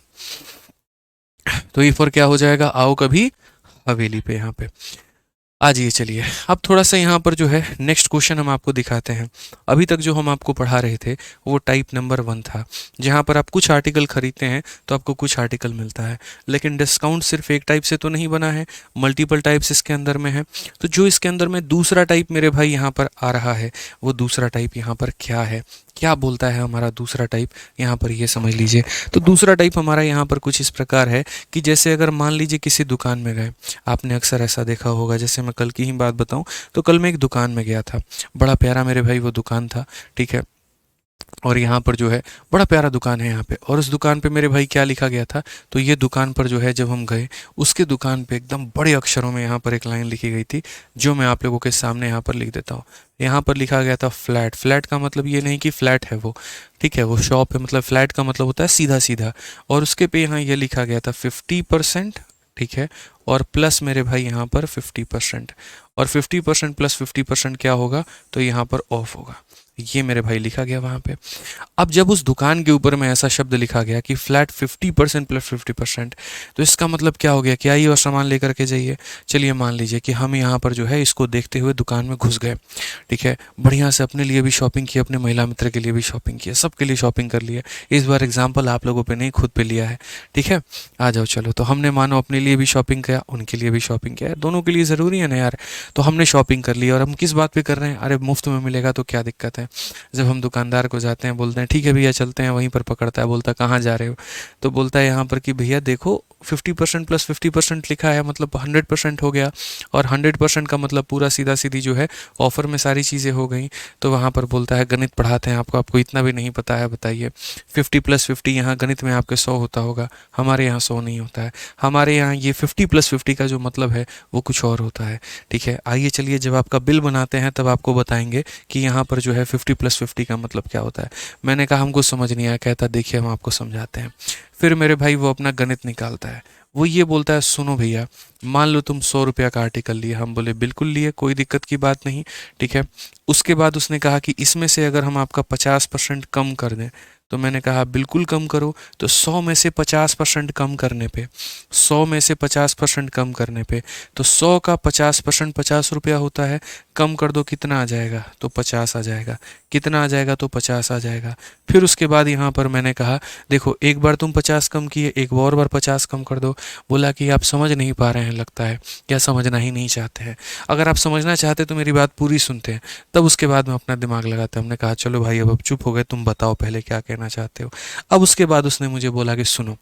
S1: तो ये फॉर क्या हो जाएगा, आओ कभी हवेली पे, यहाँ पे आ जाइए। चलिए अब थोड़ा सा यहाँ पर जो है नेक्स्ट क्वेश्चन हम आपको दिखाते हैं। अभी तक जो हम आपको पढ़ा रहे थे वो टाइप नंबर 1 था, जहाँ पर आप कुछ आर्टिकल खरीदते हैं तो आपको कुछ आर्टिकल मिलता है, लेकिन डिस्काउंट सिर्फ एक टाइप से तो नहीं बना है, मल्टीपल टाइप्स इसके अंदर में है। तो जो इसके अंदर में दूसरा टाइप मेरे भाई यहाँ पर आ रहा है, वो दूसरा टाइप यहाँ पर क्या है, क्या बोलता है हमारा दूसरा टाइप, यहाँ पर ये समझ लीजिए। तो दूसरा टाइप हमारा यहाँ पर कुछ इस प्रकार है कि जैसे अगर मान लीजिए किसी दुकान में गए, आपने अक्सर ऐसा देखा होगा, जैसे मैं कल की ही बात बताऊं तो कल मैं एक दुकान में गया था, बड़ा प्यारा मेरे भाई वो दुकान था, ठीक है। और यहाँ पर जो है बड़ा प्यारा दुकान है यहाँ पे, और उस दुकान पे मेरे भाई क्या लिखा गया था, तो ये दुकान पर जो है जब हम गए, उसके दुकान पे एकदम बड़े अक्षरों में यहाँ पर एक लाइन लिखी गई थी, जो मैं आप लोगों के सामने यहाँ पर लिख देता हूँ। यहाँ पर लिखा गया था फ्लैट। फ्लैट का मतलब ये नहीं कि फ्लैट है वो, ठीक है, वो शॉप है, मतलब फ्लैट का मतलब होता है सीधा सीधा। और उसके पे यहाँ ये लिखा गया था 50%, ठीक है, और प्लस मेरे भाई यहाँ पर 50%, और 50% प्लस 50% क्या होगा, तो यहाँ पर ऑफ होगा। ये मेरे भाई लिखा गया वहाँ पे। अब जब उस दुकान के ऊपर में ऐसा शब्द लिखा गया कि फ्लैट 50% प्लस 50%, तो इसका मतलब क्या हो गया, क्या ये और सामान लेकर के जाइए। चलिए मान लीजिए कि हम यहाँ पर जो है इसको देखते हुए दुकान में घुस गए, ठीक है, बढ़िया से अपने लिए भी शॉपिंग की, अपने महिला मित्र के लिए भी शॉपिंग की, सबके लिए शॉपिंग कर लिया। इस बार एग्जाम्पल आप लोगों पर नहीं, खुद पे लिया है, ठीक है। आ जाओ चलो, तो हमने मानो अपने लिए भी शॉपिंग किया, उनके लिए भी शॉपिंग किया, दोनों के लिए ज़रूरी है ना यार। तो हमने शॉपिंग कर ली, और हम किस बात पे कर रहे हैं, अरे मुफ्त में मिलेगा तो क्या दिक्कत है। जब हम दुकानदार को जाते हैं, बोलते हैं ठीक है भैया चलते हैं, वहीं पर पकड़ता है, बोलता है कहाँ जा रहे हो, तो बोलता है यहाँ पर कि भैया देखो 50% प्लस 50% लिखा है, मतलब 100% हो गया, और 100% का मतलब पूरा सीधा सीधी जो है ऑफर में सारी चीज़ें हो गई। तो वहाँ पर बोलता है गणित पढ़ाते हैं आपको, आपको इतना भी नहीं पता है, बताइए 50 + 50 यहाँ गणित में आपके 100 होता होगा, हमारे यहाँ 100 नहीं होता है, हमारे यहाँ ये 50 + 50 का जो मतलब है वो कुछ और होता है, ठीक है। आइए चलिए, जब आपका बिल बनाते हैं तब आपको बताएंगे कि यहाँ पर जो है 50 + 50 का मतलब क्या होता है। मैंने कहा हमको समझ नहीं आया, कहता देखिए हम आपको समझाते हैं। फिर मेरे भाई वो अपना गणित निकालता है, वो ये बोलता है सुनो भैया, मान लो तुम 100 रुपया का आर्टिकल लिए। हम बोले बिल्कुल लिए, कोई दिक्कत की बात नहीं, ठीक है। उसके बाद उसने कहा कि इसमें से अगर हम आपका 50% कम कर दें तो मैंने कहा बिल्कुल कम करो। तो 100 में से 50% कम करने पे, 100 में से 50% कम करने पे, तो 100 का 50% 50 रुपया होता है। कम कर दो, कितना आ जाएगा? तो 50 आ जाएगा। कितना आ जाएगा? तो 50 आ जाएगा। फिर उसके बाद यहाँ पर मैंने कहा देखो, एक बार तुम 50 कम किए, एक और बार 50 कम कर दो। बोला कि आप समझ नहीं पा रहे हैं लगता है, या समझना ही नहीं चाहते हैं। अगर आप समझना चाहते तो मेरी बात पूरी सुनते हैं, तब उसके बाद में अपना दिमाग लगाते। हमने कहा चलो भाई अब चुप हो गए, तुम बताओ पहले क्या कहना चाहते हो। अब उसके बाद उसने मुझे बोला कि सुनो,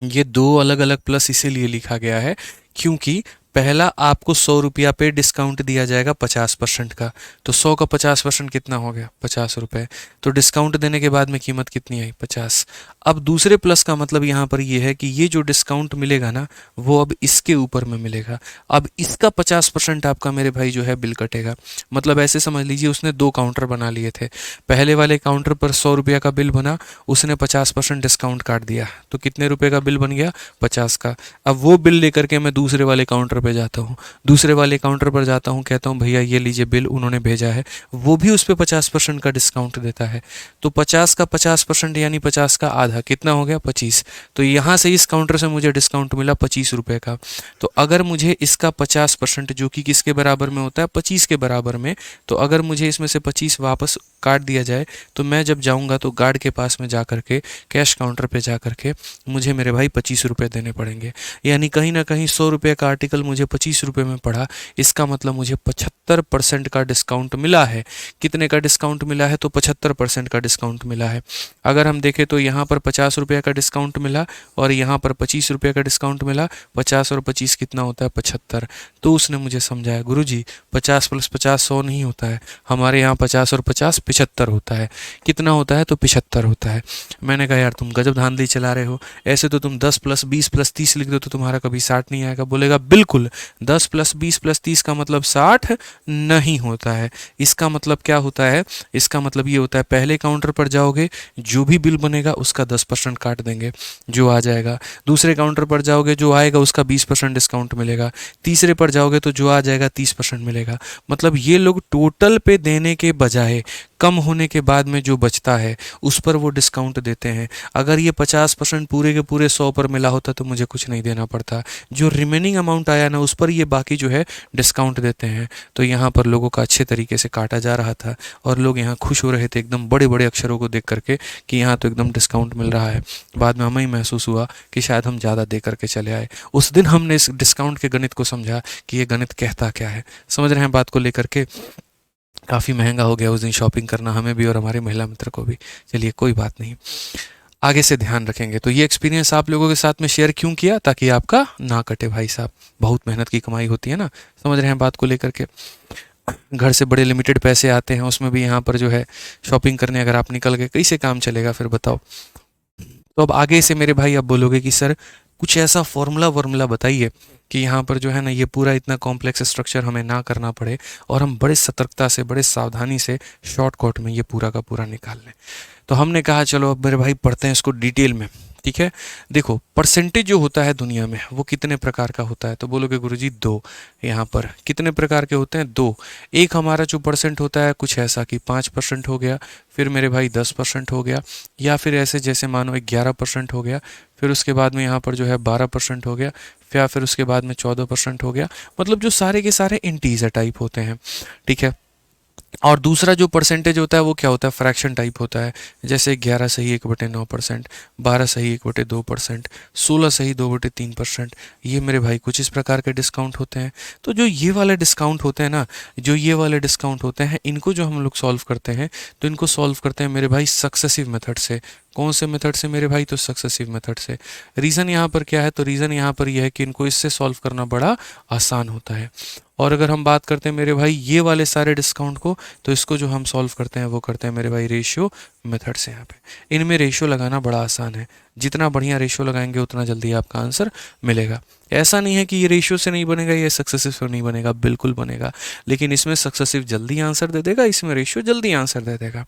S1: ये दो अलग अलग प्लस इसीलिए लिखा गया है क्योंकि पहला आपको 100 रुपया पे डिस्काउंट दिया जाएगा 50% का। तो 100 का 50% कितना हो गया? 50 रुपये। तो डिस्काउंट देने के बाद में कीमत कितनी आई? 50। अब दूसरे प्लस का मतलब यहाँ पर ये है कि ये जो डिस्काउंट मिलेगा ना, वो अब इसके ऊपर में मिलेगा। अब इसका 50% आपका मेरे भाई जो है बिल कटेगा। मतलब ऐसे समझ लीजिए उसने दो काउंटर बना लिए थे। पहले वाले काउंटर पर 100 रुपया का बिल बना, उसने 50% डिस्काउंट काट दिया, तो कितने रुपए का बिल बन गया? 50 का। अब वो बिल लेकर के मैं दूसरे वाले काउंटर पे जाता हूँ, दूसरे वाले काउंटर पर जाता हूँ, कहता हूँ भैया ये लीजिए बिल, उन्होंने भेजा है। वो भी उस पर 50% का डिस्काउंट देता है। तो 50 का 50% यानी 50 का आधा कितना हो गया? 25। तो यहाँ से इस काउंटर से मुझे डिस्काउंट मिला 25 रुपये का। तो अगर मुझे इसका 50% जो कि किसके बराबर में होता है? 25 के बराबर में, तो अगर मुझे इसमें से 25 वापस काट दिया जाए, तो मैं जब जाऊँगा तो गार्ड के पास में जा करके, कैश काउंटर पे जा करके मुझे मेरे भाई 25 रुपये देने पड़ेंगे। यानी कहीं ना कहीं 100 रुपये का आर्टिकल मुझे 25 रुपये में पड़ा। इसका मतलब मुझे 75% का डिस्काउंट मिला है। कितने का डिस्काउंट मिला है? तो 75% का डिस्काउंट मिला है। अगर हम देखें तो यहाँ पर 50 रुपये का डिस्काउंट मिला और यहाँ पर 25 रुपये का डिस्काउंट मिला। 50 और 25 कितना होता है? 75। तो उसने मुझे समझाया गुरुजी 50 + 50 100 नहीं होता है, हमारे यहाँ 50 और 50 75 होता है। कितना होता है? तो 75 होता है। मैंने कहा यार तुम गजब धांधली चला रहे हो, ऐसे तो तुम 10 + 20 + 30 लिख दो तो तुम्हारा कभी 60 नहीं आएगा। बोलेगा बिल्कुल 10 + 20 + 30 का मतलब 60 नहीं होता है। इसका मतलब क्या होता है? इसका मतलब ये होता है पहले काउंटर पर जाओगे, जो भी बिल बनेगा उसका 10% काट देंगे जो आ जाएगा। दूसरे काउंटर पर जाओगे, जो आएगा उसका 20% डिस्काउंट मिलेगा। तीसरे पर जाओगे तो जो आ जाएगा 30% मिलेगा। मतलब ये लोग टोटल पे देने के बजाय कम होने के बाद में जो बचता है उस पर वो डिस्काउंट देते हैं। अगर ये 50% पूरे के पूरे 100 पर मिला होता तो मुझे कुछ नहीं देना पड़ता। जो रिमेनिंग अमाउंट आया ना, उस पर ये बाकी जो है डिस्काउंट देते हैं। तो यहाँ पर लोगों का अच्छे तरीके से काटा जा रहा था और लोग यहाँ खुश हो रहे थे एकदम बड़े बड़े अक्षरों को देख करके कि यहाँ तो एकदम डिस्काउंट मिल रहा है। बाद में हमें ही महसूस हुआ कि शायद हम ज़्यादा दे करके चले आए। उस दिन हमने इस डिस्काउंट के गणित को समझा कि ये गणित कहता क्या है। समझ रहे हैं बात को लेकर के? काफ़ी महंगा हो गया उस दिन शॉपिंग करना, हमें भी और हमारे महिला मित्र को भी। चलिए कोई बात नहीं, आगे से ध्यान रखेंगे। तो ये एक्सपीरियंस आप लोगों के साथ में शेयर क्यों किया? ताकि आपका ना कटे भाई साहब। बहुत मेहनत की कमाई होती है ना, समझ रहे हैं बात को लेकर के? घर से बड़े लिमिटेड पैसे आते हैं, उसमें भी यहाँ पर जो है शॉपिंग करने अगर आप निकल गए, कैसे काम चलेगा फिर बताओ? तो अब आगे से मेरे भाई आप बोलोगे कि सर कुछ ऐसा फॉर्मूला वर्मूला बताइए कि यहाँ पर जो है ना ये पूरा इतना कॉम्प्लेक्स स्ट्रक्चर हमें ना करना पड़े और हम बड़े सतर्कता से, बड़े सावधानी से शॉर्टकट में ये पूरा का पूरा निकाल लें। तो हमने कहा चलो अब मेरे भाई पढ़ते हैं इसको डिटेल में। ठीक है, देखो परसेंटेज जो होता है दुनिया में वो कितने प्रकार का होता है? तो बोलोगे गुरुजी दो। यहाँ पर कितने प्रकार के होते हैं? दो। एक हमारा जो परसेंट होता है कुछ ऐसा कि 5% हो गया, फिर मेरे भाई 10% हो गया, या फिर ऐसे जैसे मानो 11% हो गया, फिर उसके बाद में यहाँ पर जो है 12% हो गया, या फिर उसके बाद में 14% हो गया। मतलब जो सारे के सारे इंटीजर टाइप होते हैं। ठीक है, और दूसरा जो परसेंटेज होता है वो क्या होता है? फ्रैक्शन टाइप होता है। जैसे 11 सही 1/9%, 12 सही 1/2%, 16 सही 2/3%। ये मेरे भाई कुछ इस प्रकार के डिस्काउंट होते हैं। तो जो ये वाले डिस्काउंट होते हैं ना, जो ये वाले डिस्काउंट होते हैं, इनको जो हम लोग सॉल्व करते हैं, तो इनको सॉल्व करते हैं मेरे भाई सक्सेसिव मेथड से। कौन से मेथड से मेरे भाई? तो सक्सेसिव मेथड से। रीज़न यहाँ पर क्या है? तो रीज़न यहाँ पर यह है कि इनको इससे सॉल्व करना बड़ा आसान होता है। और अगर हम बात करते हैं मेरे भाई ये वाले सारे डिस्काउंट को, तो इसको जो हम सॉल्व करते हैं वो करते हैं मेरे भाई रेशियो मेथड से। यहाँ पे इनमें रेशियो लगाना बड़ा आसान है। जितना बढ़िया रेशियो लगाएंगे उतना जल्दी आपका आंसर मिलेगा। ऐसा नहीं है कि ये रेशियो से नहीं बनेगा, ये सक्सेसिव से नहीं बनेगा, बिल्कुल बनेगा। लेकिन इसमें सक्सेसिव जल्दी आंसर दे देगा, इसमें रेशियो जल्दी आंसर दे देगा।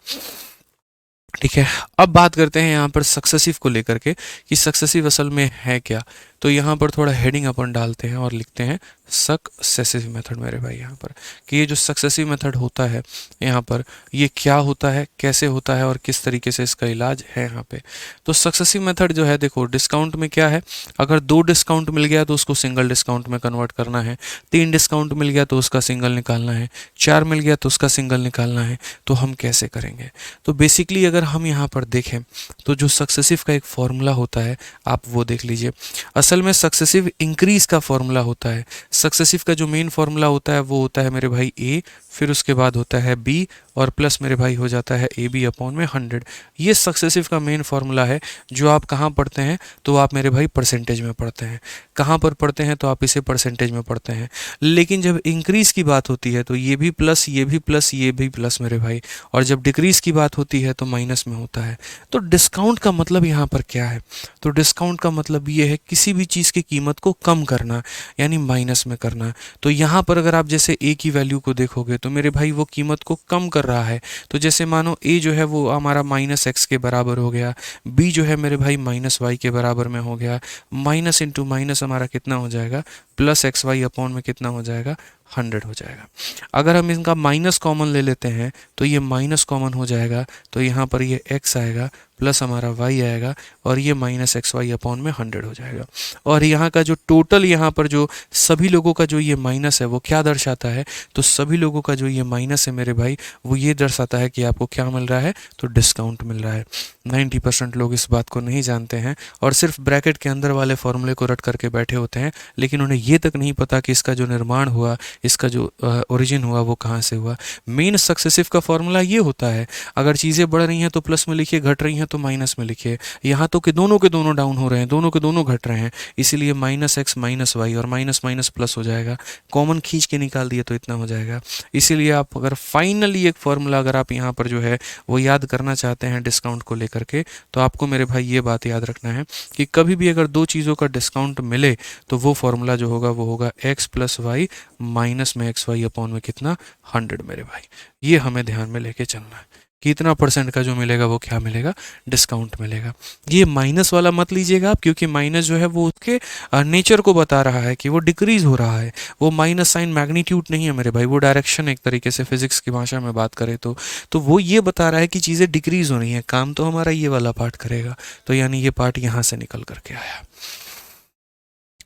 S1: ठीक है, अब बात करते हैं यहाँ पर सक्सेसिव को लेकर के कि सक्सेसिव असल में है क्या। तो यहाँ पर थोड़ा हेडिंग अपन डालते हैं और लिखते हैं सक्सेसिव मेथड मेरे भाई यहाँ पर, कि ये जो सक्सेसिव मेथड होता है यहाँ पर ये क्या होता है, कैसे होता है और किस तरीके से इसका इलाज है यहाँ पे। तो सक्सेसिव मेथड जो है, देखो डिस्काउंट में क्या है, अगर 2 डिस्काउंट मिल गया तो उसको सिंगल डिस्काउंट में कन्वर्ट करना है, 3 डिस्काउंट मिल गया तो उसका सिंगल निकालना है, 4 मिल गया तो उसका सिंगल निकालना है। तो हम कैसे करेंगे? तो बेसिकली अगर हम यहाँ पर देखें तो जो सक्सेसिव का एक फॉर्मूला होता है आप वो देख लीजिए। असल में सक्सेसिव इंक्रीज का फॉर्मूला होता है। सक्सेसिव का जो मेन फॉर्मूला होता है वो होता है मेरे भाई ए, फिर उसके बाद होता है बी और प्लस मेरे भाई हो जाता है ए बी अपॉन में 100। ये सक्सेसिव का मेन फॉर्मूला है जो आप कहाँ पढ़ते हैं, तो आप मेरे भाई परसेंटेज में पढ़ते हैं। कहाँ पर पढ़ते हैं, तो आप इसे परसेंटेज में पढ़ते हैं। लेकिन जब इंक्रीज की बात होती है तो ये भी प्लस, ये भी प्लस, ये भी प्लस मेरे भाई, और जब डिक्रीज की बात होती है तो माइनस में होता है। तो डिस्काउंट का मतलब यहाँ पर क्या है? तो डिस्काउंट का मतलब ये है किसी भी चीज़ की कीमत को कम करना, यानी माइनस में करना। तो यहाँ पर अगर आप जैसे ए की वैल्यू को देखोगे तो मेरे भाई वो कीमत को कम कर रहा है। तो जैसे मानो ए जो है वो हमारा माइनस एक्स के बराबर हो गया, बी जो है मेरे भाई माइनस वाई के बराबर में हो गया, माइनस इंटू माइनस हमारा कितना हो जाएगा, प्लस एक्स वाई अपॉन में कितना हो जाएगा, 100 हो जाएगा। अगर हम इनका माइनस कॉमन ले लेते हैं तो ये माइनस कॉमन हो जाएगा, तो यहाँ पर ये x आएगा प्लस हमारा y आएगा और ये माइनस एक्स वाई अपॉन में 100 हो जाएगा। और यहाँ का जो टोटल यहाँ पर जो सभी लोगों का जो ये माइनस है वो क्या दर्शाता है, तो सभी लोगों का जो ये माइनस है मेरे भाई वो ये दर्शाता है कि आपको क्या मिल रहा है, तो डिस्काउंट मिल रहा है। 90% लोग इस बात को नहीं जानते हैं और सिर्फ ब्रैकेट के अंदर वाले फॉर्मूले को रट करके बैठे होते हैं, लेकिन उन्हें ये तक नहीं पता कि इसका जो निर्माण हुआ, इसका जो ओरिजिन हुआ वो कहाँ से हुआ। मेन सक्सेसिव का फॉर्मूला ये होता है, अगर चीज़ें बढ़ रही हैं तो प्लस में लिखिए, घट रही हैं तो माइनस में लिखिए। यहाँ तो कि दोनों के दोनों डाउन हो रहे हैं, दोनों के दोनों घट रहे हैं, इसीलिए माइनस एक्स माइनस वाई और माइनस माइनस प्लस हो जाएगा। कॉमन खींच के निकाल दिए तो इतना हो जाएगा। इसीलिए आप अगर फाइनली एक फॉर्मूला अगर आप यहाँ पर जो है वो याद करना चाहते हैं डिस्काउंट को लेकर के, तो आपको मेरे भाई ये बात याद रखना है कि कभी भी अगर दो चीज़ों का डिस्काउंट मिले तो वो फॉर्मूला जो होगा वो होगा एक्स प्लस वाई माइनस में एक्स वाई अपॉन में कितना, 100 मेरे भाई। ये हमें ध्यान में लेके चलना है कि इतना परसेंट का जो मिलेगा वो क्या मिलेगा, डिस्काउंट मिलेगा। ये माइनस वाला मत लीजिएगा आप, क्योंकि माइनस जो है वो उसके नेचर को बता रहा है कि वो डिक्रीज हो रहा है। वो माइनस साइन मैग्नीट्यूड नहीं है मेरे भाई, वो डायरेक्शन, एक तरीके से फिजिक्स की भाषा में बात करें तो वो ये बता रहा है कि चीज़ें डिक्रीज हो रही हैं। काम तो हमारा ये वाला पार्ट करेगा, तो यानी ये पार्ट यहाँ से निकल करके आया।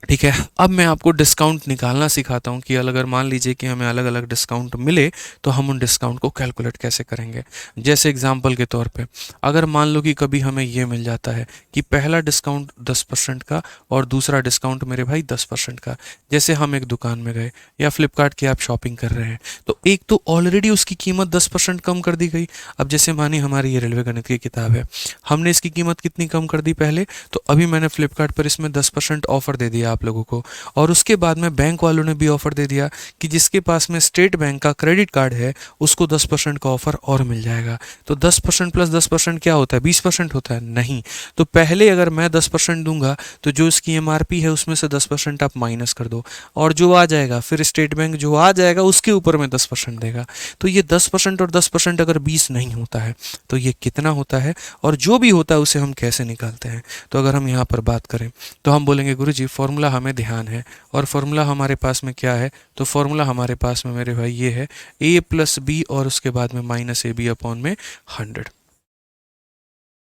S1: ठीक है, अब मैं आपको डिस्काउंट निकालना सिखाता हूँ कि अगर मान लीजिए कि हमें अलग अलग डिस्काउंट मिले तो हम उन डिस्काउंट को कैलकुलेट कैसे करेंगे। जैसे एग्जांपल के तौर पे अगर मान लो कि कभी हमें ये मिल जाता है कि पहला डिस्काउंट 10% का और दूसरा डिस्काउंट मेरे भाई 10% का। जैसे हम एक दुकान में गए या फ्लिपकार्ट की आप शॉपिंग कर रहे हैं, तो एक तो ऑलरेडी उसकी कीमत 10% कम कर दी गई। अब जैसे मानिए हमारी ये रेलवे गणित की किताब है, हमने इसकी कीमत कितनी कम कर दी पहले, तो अभी मैंने फ्लिपकार्ट पर इसमें 10% ऑफर दे दिया आप लोगों को, और उसके बाद में बैंक वालों ने भी ऑफर दे दिया कि जिसके पास में स्टेट बैंक का क्रेडिट कार्ड है उसको 10% का ऑफर और मिल जाएगा। तो 10% प्लस 10% क्या होता है, 20% होता है? नहीं। तो पहले अगर मैं 10% दूंगा तो जो इसकी एमआरपी है उसमें से 10% आप माइनस कर दो, और जो आ जाएगा फिर स्टेट बैंक जो आ जाएगा उसके ऊपर में 10% देगा। तो ये 10% और 10% अगर 20 नहीं होता है तो ये कितना होता है, और जो भी होता है उसे हम कैसे निकालते हैं। तो अगर हम यहाँ पर बात करें तो हम बोलेंगे गुरुजी फॉर्मूला हमें ध्यान है, और फॉर्मूला हमारे पास में क्या है, तो फॉर्मूला हमारे पास में मेरे भाई ये है ए प्लस बी और उसके बाद में माइनस ए बी अपॉन में 100।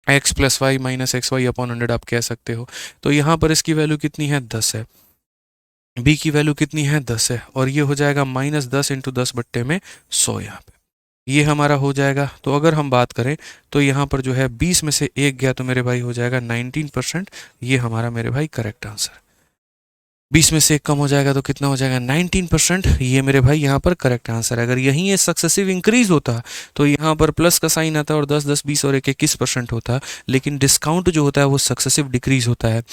S1: X plus y minus x y upon 100 आप कह सकते हो। तो यहाँ पर इसकी वैल्यू कितनी है, 10 है, बी की वैल्यू कितनी है, 10 है, और ये हो जाएगा माइनस 10 इंटू 10 बट्टे में 100 यहाँ पे ये हमारा हो जाएगा। तो अगर हम बात करें तो यहाँ पर जो है 20 में से एक गया तो मेरे भाई हो जाएगा 19%। ये हमारा मेरे भाई करेक्ट आंसर। 20 में से एक कम हो जाएगा तो कितना हो जाएगा, 19%। ये मेरे भाई यहाँ पर करेक्ट आंसर है। अगर यहीं ये सक्सेसिव इंक्रीज होता तो यहाँ पर प्लस का साइन आता और 10 10 20 और 1 21% होता, लेकिन डिस्काउंट जो होता है वो सक्सेसिव डिक्रीज होता है।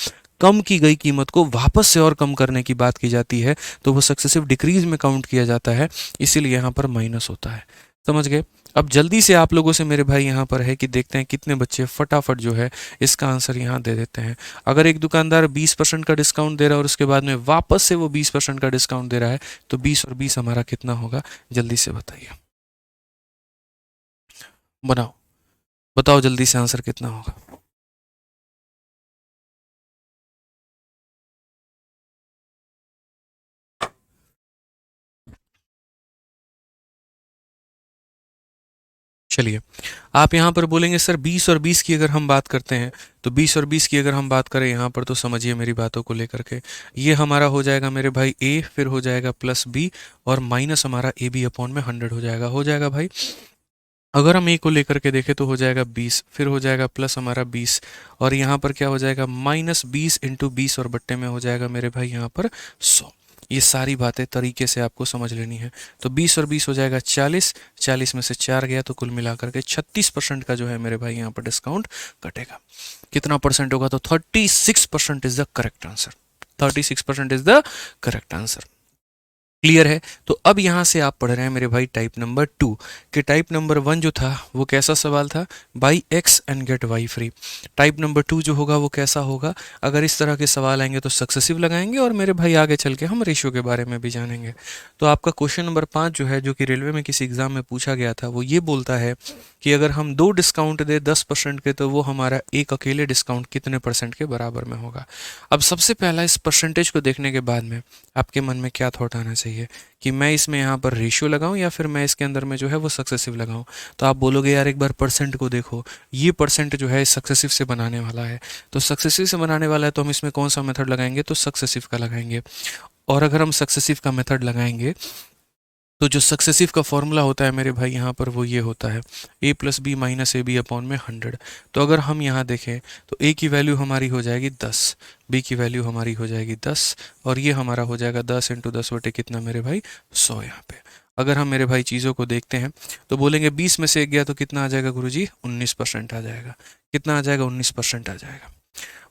S1: कम की गई कीमत को वापस से और कम करने की बात की जाती है तो वो सक्सेसिव डिक्रीज में काउंट किया जाता है, इसीलिए यहाँ पर माइनस होता है। समझ गए? अब जल्दी से आप लोगों से मेरे भाई यहाँ पर है कि देखते हैं कितने बच्चे फटाफट जो है इसका आंसर यहाँ दे देते हैं। अगर एक दुकानदार 20% का डिस्काउंट दे रहा है और उसके बाद में वापस से वो 20% का डिस्काउंट दे रहा है, तो 20 और 20 हमारा कितना होगा, जल्दी से बताइए। बनाओ, बताओ जल्दी से आंसर कितना होगा। चलिए, आप यहाँ पर बोलेंगे सर 20 और 20 की अगर हम बात करते हैं, तो 20 और 20 की अगर हम बात करें यहाँ पर, तो समझिए मेरी बातों को लेकर के, ये हमारा हो जाएगा मेरे भाई ए, फिर हो जाएगा प्लस बी, और माइनस हमारा ए बी अपॉन में 100 हो जाएगा भाई। अगर हम ए को लेकर के देखें तो हो जाएगा 20, फिर हो जाएगा प्लस हमारा 20, और यहाँ पर क्या हो जाएगा माइनस 20 इंटू 20, और बट्टे में हो जाएगा मेरे भाई यहाँ पर 100। ये सारी बातें तरीके से आपको समझ लेनी है। तो 20 और 20 हो जाएगा 40, 40 में से 4 गया तो कुल मिलाकर के 36% का जो है मेरे भाई यहाँ पर डिस्काउंट कटेगा। कितना परसेंट होगा? तो 36% is the correct answer. 36% is the correct answer. Clear है? तो अब यहाँ से आप पढ़ रहे हैं मेरे भाई टाइप नंबर 2, कि टाइप नंबर 1 जो था वो कैसा सवाल था? By x and get Y free. Type number 2 जो होगा वो कैसा होगा? अगर इस तरह के सवाल आएंगे तो सक्सेसिव लगाएंगे, और मेरे भाई आगे चल के हम रेशियो के बारे में भी जानेंगे। तो आपका क्वेश्चन नंबर 5 जो है, जो कि रेलवे में किसी एग्जाम में पूछा गया था, वो ये बोलता है कि अगर हम 2 डिस्काउंट दे 10% के, तो वो हमारा एक अकेले डिस्काउंट कितने परसेंट के बराबर में होगा। अब सबसे पहला इस परसेंटेज को देखने के बाद में आपके मन में क्या थॉट आना चाहिए कि मैं इसमें यहाँ पर रेशियो लगाऊं या फिर मैं इसके अंदर में जो है वो सक्सेसिव लगाऊं? तो आप बोलोगे यार एक बार परसेंट को देखो, ये परसेंट जो है सक्सेसिव से बनाने वाला है, तो सक्सेसिव से बनाने वाला है तो हम इसमें कौन सा मेथड लगाएंगे? तो सक्सेसिव का लगाएंगे। और अगर हम सक्सेसिव का मेथड लगाएंगे तो जो सक्सेसिव का फॉर्मूला होता है मेरे भाई यहाँ पर, वो ये होता है a plus b minus a b upon में 100। तो अगर हम यहाँ देखें तो a की वैल्यू हमारी हो जाएगी 10, b की वैल्यू हमारी हो जाएगी 10, और ये हमारा हो जाएगा 10 इंटू 10 बटे कितना मेरे भाई? 100 यहाँ पे। अगर हम मेरे भाई चीज़ों को देखते हैं तो बोलेंगे 20 में से 1 गया तो कितना आ जाएगा गुरुजी? 19% आ जाएगा। कितना आ जाएगा? 19% आ जाएगा।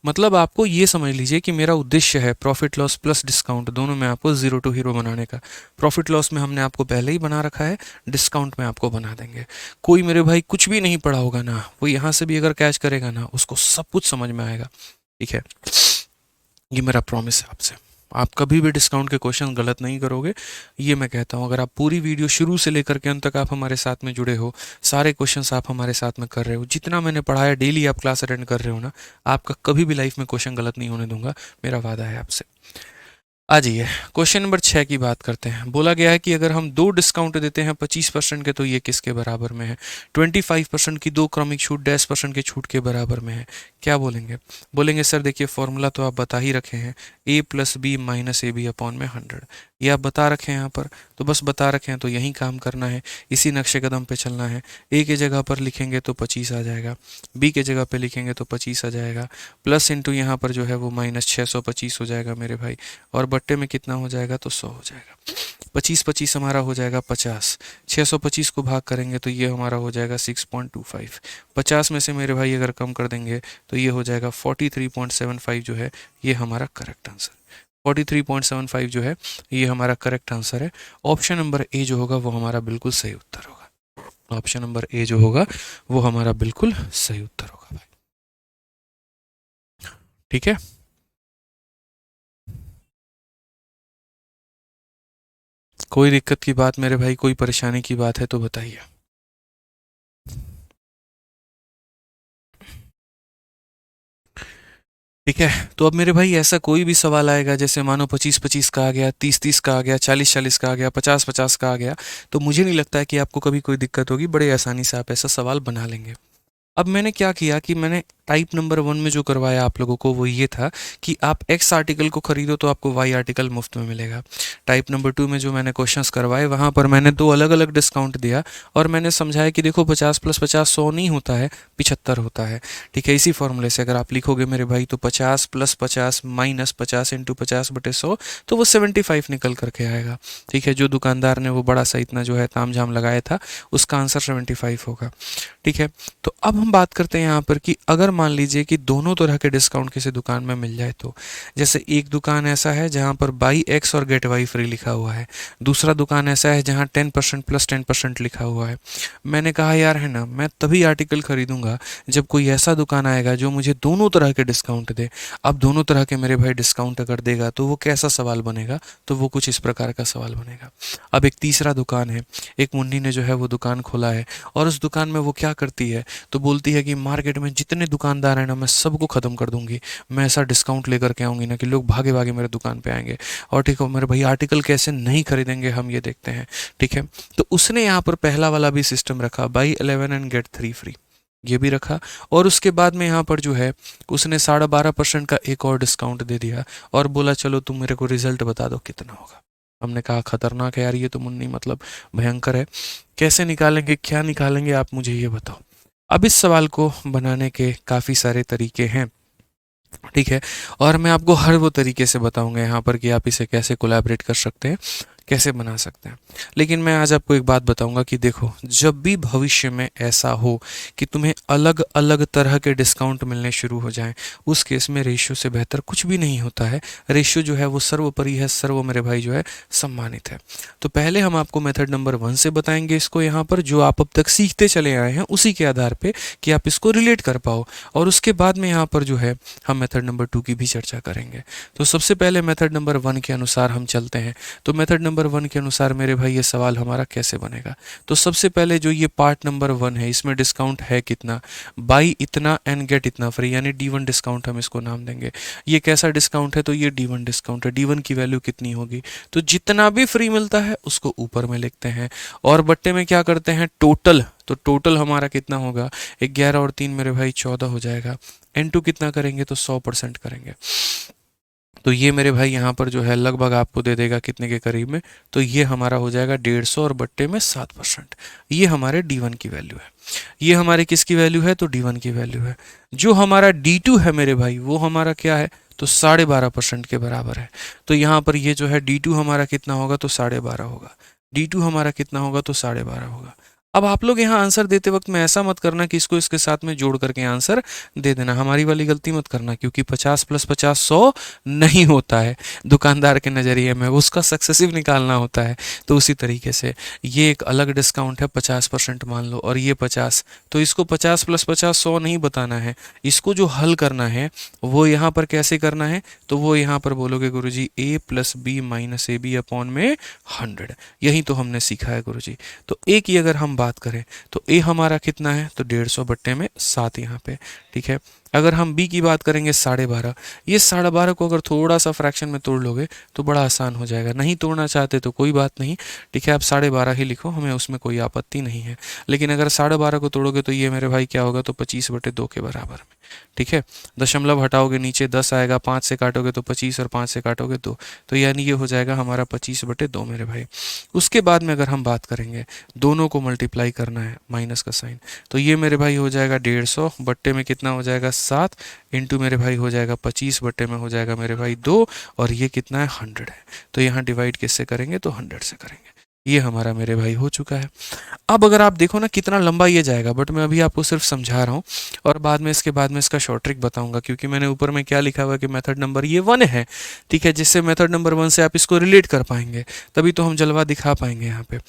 S1: मतलब आपको ये समझ लीजिए कि मेरा उद्देश्य है प्रॉफिट लॉस प्लस डिस्काउंट दोनों में आपको जीरो टू हीरो बनाने का। प्रॉफिट लॉस में हमने आपको पहले ही बना रखा है, डिस्काउंट में आपको बना देंगे। कोई मेरे भाई कुछ भी नहीं पढ़ा होगा ना, वो यहाँ से भी अगर कैच करेगा ना, उसको सब कुछ समझ में आएगा। ठीक है, ये मेरा प्रॉमिस है आपसे। आप कभी भी डिस्काउंट के क्वेश्चन गलत नहीं करोगे, ये मैं कहता हूँ। अगर आप पूरी वीडियो शुरू से लेकर के अंत तक आप हमारे साथ में जुड़े हो, सारे क्वेश्चंस आप हमारे साथ में कर रहे हो, जितना मैंने पढ़ाया डेली आप क्लास अटेंड कर रहे हो ना, आपका कभी भी लाइफ में क्वेश्चन गलत नहीं होने दूंगा, मेरा वादा है आपसे। आ जाइए क्वेश्चन नंबर 6 की बात करते हैं। बोला गया है कि अगर हम 2 डिस्काउंट देते हैं 25% के, तो ये किसके बराबर में है? 25% की 2 क्रमिक छूट 10% के छूट के बराबर में है। क्या बोलेंगे? बोलेंगे सर देखिए फॉर्मूला तो आप बता ही रखे हैं, a plus b minus a b upon में 100। ये आप बता रखे हैं यहाँ पर, तो बस बता रखे हैं तो यही काम करना है, इसी नक्शे कदम पे चलना है। a के जगह पर लिखेंगे तो 25 आ जाएगा, b के जगह पे लिखेंगे तो 25 आ जाएगा, प्लस इंटू यहाँ पर जो है वो माइनस 625 हो जाएगा मेरे भाई, और बट्टे में कितना हो जाएगा? तो 100 हो जाएगा। 25 25 हमारा हो जाएगा 50, 625 को भाग करेंगे तो ये हमारा हो जाएगा 6.25। 50 में से मेरे भाई अगर कम कर देंगे तो ये हो जाएगा 43.75 जो है ये हमारा करेक्ट आंसर। 43.75 जो है ये हमारा करेक्ट आंसर है। ऑप्शन नंबर ए जो होगा वो हमारा बिल्कुल सही उत्तर होगा। ऑप्शन नंबर ए जो होगा वो हमारा बिल्कुल सही उत्तर होगा भाई। ठीक है, कोई दिक्कत की बात मेरे भाई, कोई परेशानी की बात है तो बताइए। ठीक है, तो अब मेरे भाई ऐसा कोई भी सवाल आएगा, जैसे मानो 25-25 का आ गया, 30-30 का आ गया, 40-40 का आ गया, 50-50 का आ गया, तो मुझे नहीं लगता है कि आपको कभी कोई दिक्कत होगी, बड़े आसानी से आप ऐसा सवाल बना लेंगे। अब मैंने क्या किया कि मैंने टाइप नंबर 1 में जो करवाया आप लोगों को वो ये था कि आप एक्स आर्टिकल को खरीदो तो आपको वाई आर्टिकल मुफ्त में मिलेगा। टाइप नंबर 2 में जो मैंने क्वेश्चंस करवाए वहाँ पर मैंने 2 अलग अलग डिस्काउंट दिया, और मैंने समझाया कि देखो 50 प्लस 50 100 नहीं होता है, 75 होता है। ठीक है, इसी फॉर्मूले से अगर आप लिखोगे मेरे भाई तो 50 प्लस 50 माइनस 50 इंटू 50/100, तो वो 75 निकल करके आएगा। ठीक है, जो दुकानदार ने वो बड़ा सा इतना जो है ताम झाम लगाया था उसका आंसर 75 होगा। ठीक है, तो अब हम बात करते हैं यहाँ पर कि अगर मान लीजिए कि दोनों तरह के डिस्काउंट किसी दुकान में मिल जाए, तो जैसे एक दुकान ऐसा है जहाँ पर बाई एक्स और गेट वाई फ्री लिखा हुआ है, दूसरा दुकान ऐसा है जहाँ 10% प्लस 10% लिखा हुआ है। मैंने कहा यार है ना, मैं तभी आर्टिकल खरीदूंगा जब कोई ऐसा दुकान आएगा जो मुझे दोनों तरह के डिस्काउंट दे। अब दोनों तरह के मेरे भाई डिस्काउंट अगर देगा तो वो कैसा सवाल बनेगा? तो वो कुछ इस प्रकार का सवाल बनेगा। अब एक तीसरा दुकान है, एक मुन्नी ने जो है वो दुकान खोला है, और उस दुकान में वो क्या करती है, तो बोलती है कि मार्केट में जितने दुकान दुकानदार है ना, मैं सबको ख़त्म कर दूंगी, मैं ऐसा डिस्काउंट लेकर के आऊँगी ना कि लोग भागे भागे मेरे दुकान पे आएंगे। और ठीक है मेरे भाई आर्टिकल कैसे नहीं खरीदेंगे हम ये देखते हैं, ठीक है। तो उसने यहाँ पर पहला वाला भी सिस्टम रखा, बाई 11 एंड गेट 3 फ्री, ये भी रखा। और उसके बाद में यहाँ पर जो है उसने 12.5% का एक और डिस्काउंट दे दिया और बोला चलो तुम मेरे को रिजल्ट बता दो कितना होगा। हमने कहा खतरनाक है यार ये तो मुन्नी, मतलब भयंकर है, कैसे निकालेंगे, क्या निकालेंगे, आप मुझे ये बताओ। अब इस सवाल को बनाने के काफ़ी सारे तरीके हैं, ठीक है। और मैं आपको हर वो तरीके से बताऊंगा यहाँ पर कि आप इसे कैसे कोलैबोरेट कर सकते हैं, कैसे बना सकते हैं। लेकिन मैं आज आपको एक बात बताऊंगा कि देखो जब भी भविष्य में ऐसा हो कि तुम्हें अलग अलग तरह के डिस्काउंट मिलने शुरू हो जाएं, उस केस में रेशियो से बेहतर कुछ भी नहीं होता है। रेशियो जो है वो सर्वोपरि है, सर्व मेरे भाई जो है सम्मानित है। तो पहले हम आपको मेथड नंबर 1 से बताएंगे इसको, यहाँ पर जो आप अब तक सीखते चले आए हैं उसी के आधार पे कि आप इसको रिलेट कर पाओ। और उसके बाद में यहाँ पर जो है हम मेथड नंबर 2 की भी चर्चा करेंगे। तो सबसे पहले मेथड नंबर 1 के अनुसार हम चलते हैं। तो मेथड नंबर 1 के अनुसार मेरे भाई ये सवाल हमारा कैसे बनेगा। तो सबसे पहले जो ये पार्ट नंबर 1 है इसमें डिस्काउंट है कितना, बाई इतना एंड गेट इतना फ्री, यानी D1 डिस्काउंट हम इसको नाम देंगे। ये कैसा डिस्काउंट है, तो ये D1 डिस्काउंट है। D1 की वैल्यू कितनी होगी, तो जितना भी फ्री मिलता है उसको ऊपर में लिखते हैं और बट्टे में क्या करते हैं टोटल। तो टोटल हमारा कितना होगा, 11 और 3 मेरे भाई 14 हो जाएगा। N2 कितना करेंगे, तो 100% करेंगे। तो ये मेरे भाई यहाँ पर जो है लगभग आपको दे देगा कितने के करीब में, तो ये हमारा हो जाएगा 150 और बट्टे में 7%। ये हमारे D1 की वैल्यू है। ये हमारे किसकी वैल्यू है, तो D1 की वैल्यू है। जो हमारा D2 है मेरे भाई वो हमारा क्या है, तो 12.5% के बराबर है। तो यहाँ पर ये जो है D2 हमारा कितना होगा, तो 12.5 होगा। D2 हमारा कितना होगा, तो 12.5 होगा। अब आप लोग यहाँ आंसर देते वक्त में ऐसा मत करना कि इसको इसके साथ में जोड़ करके आंसर दे देना, हमारी वाली गलती मत करना, क्योंकि 50 + 50 100 नहीं होता है दुकानदार के नज़रिए में, उसका सक्सेसिव निकालना होता है। तो उसी तरीके से ये एक अलग डिस्काउंट है 50% मान लो, और ये 50, तो इसको 50 + 50 100 नहीं बताना है। इसको जो हल करना है वो यहाँ पर कैसे करना है, तो वो यहाँ पर बोलोगे गुरुजी a + b - ab अपॉन में 100। यही तो हमने सीखा है गुरुजी। तो a की अगर हम बात करें तो a हमारा कितना है, तो 150 बट्टे में 7 यहाँ पे, ठीक है। अगर हम b की बात करेंगे 12.5, ये 12.5 को अगर थोड़ा सा फ्रैक्शन में तोड़ लोगे तो बड़ा आसान हो जाएगा। नहीं तोड़ना चाहते तो कोई बात नहीं, ठीक है, आप 12.5 ही लिखो, हमें उसमें कोई आपत्ति नहीं है। लेकिन अगर 12.5 को तोड़ोगे तो ये मेरे भाई क्या होगा, तो 25/2 के बराबर में, ठीक है। दशमलव हटाओगे नीचे 10 आएगा, 5 से काटोगे तो 25 और 5 से काटोगे 2, तो यानी ये हो जाएगा हमारा 25/2 मेरे भाई। उसके बाद में अगर हम बात करेंगे दोनों को मल्टीप्लाई करना है, माइनस का साइन, तो ये मेरे भाई हो जाएगा 150 बट्टे में कितना हो जाएगा 7 इंटू मेरे भाई हो जाएगा 25 बट्टे में हो जाएगा मेरे भाई 2, और ये कितना है 100 है। तो यहाँ डिवाइड किससे करेंगे, तो 100 से करेंगे। ये हमारा मेरे भाई हो चुका है। अब अगर आप देखो ना कितना लंबा ये जाएगा, बट मैं अभी आपको सिर्फ समझा रहा हूँ और बाद में इसके बाद में इसका शॉर्ट ट्रिक बताऊंगा, क्योंकि मैंने ऊपर में क्या लिखा हुआ है कि मेथड नंबर ये 1 है, ठीक है, जिससे मेथड नंबर 1 से आप इसको रिलेट कर पाएंगे, तभी तो हम जलवा दिखा पाएंगे यहाँ पे।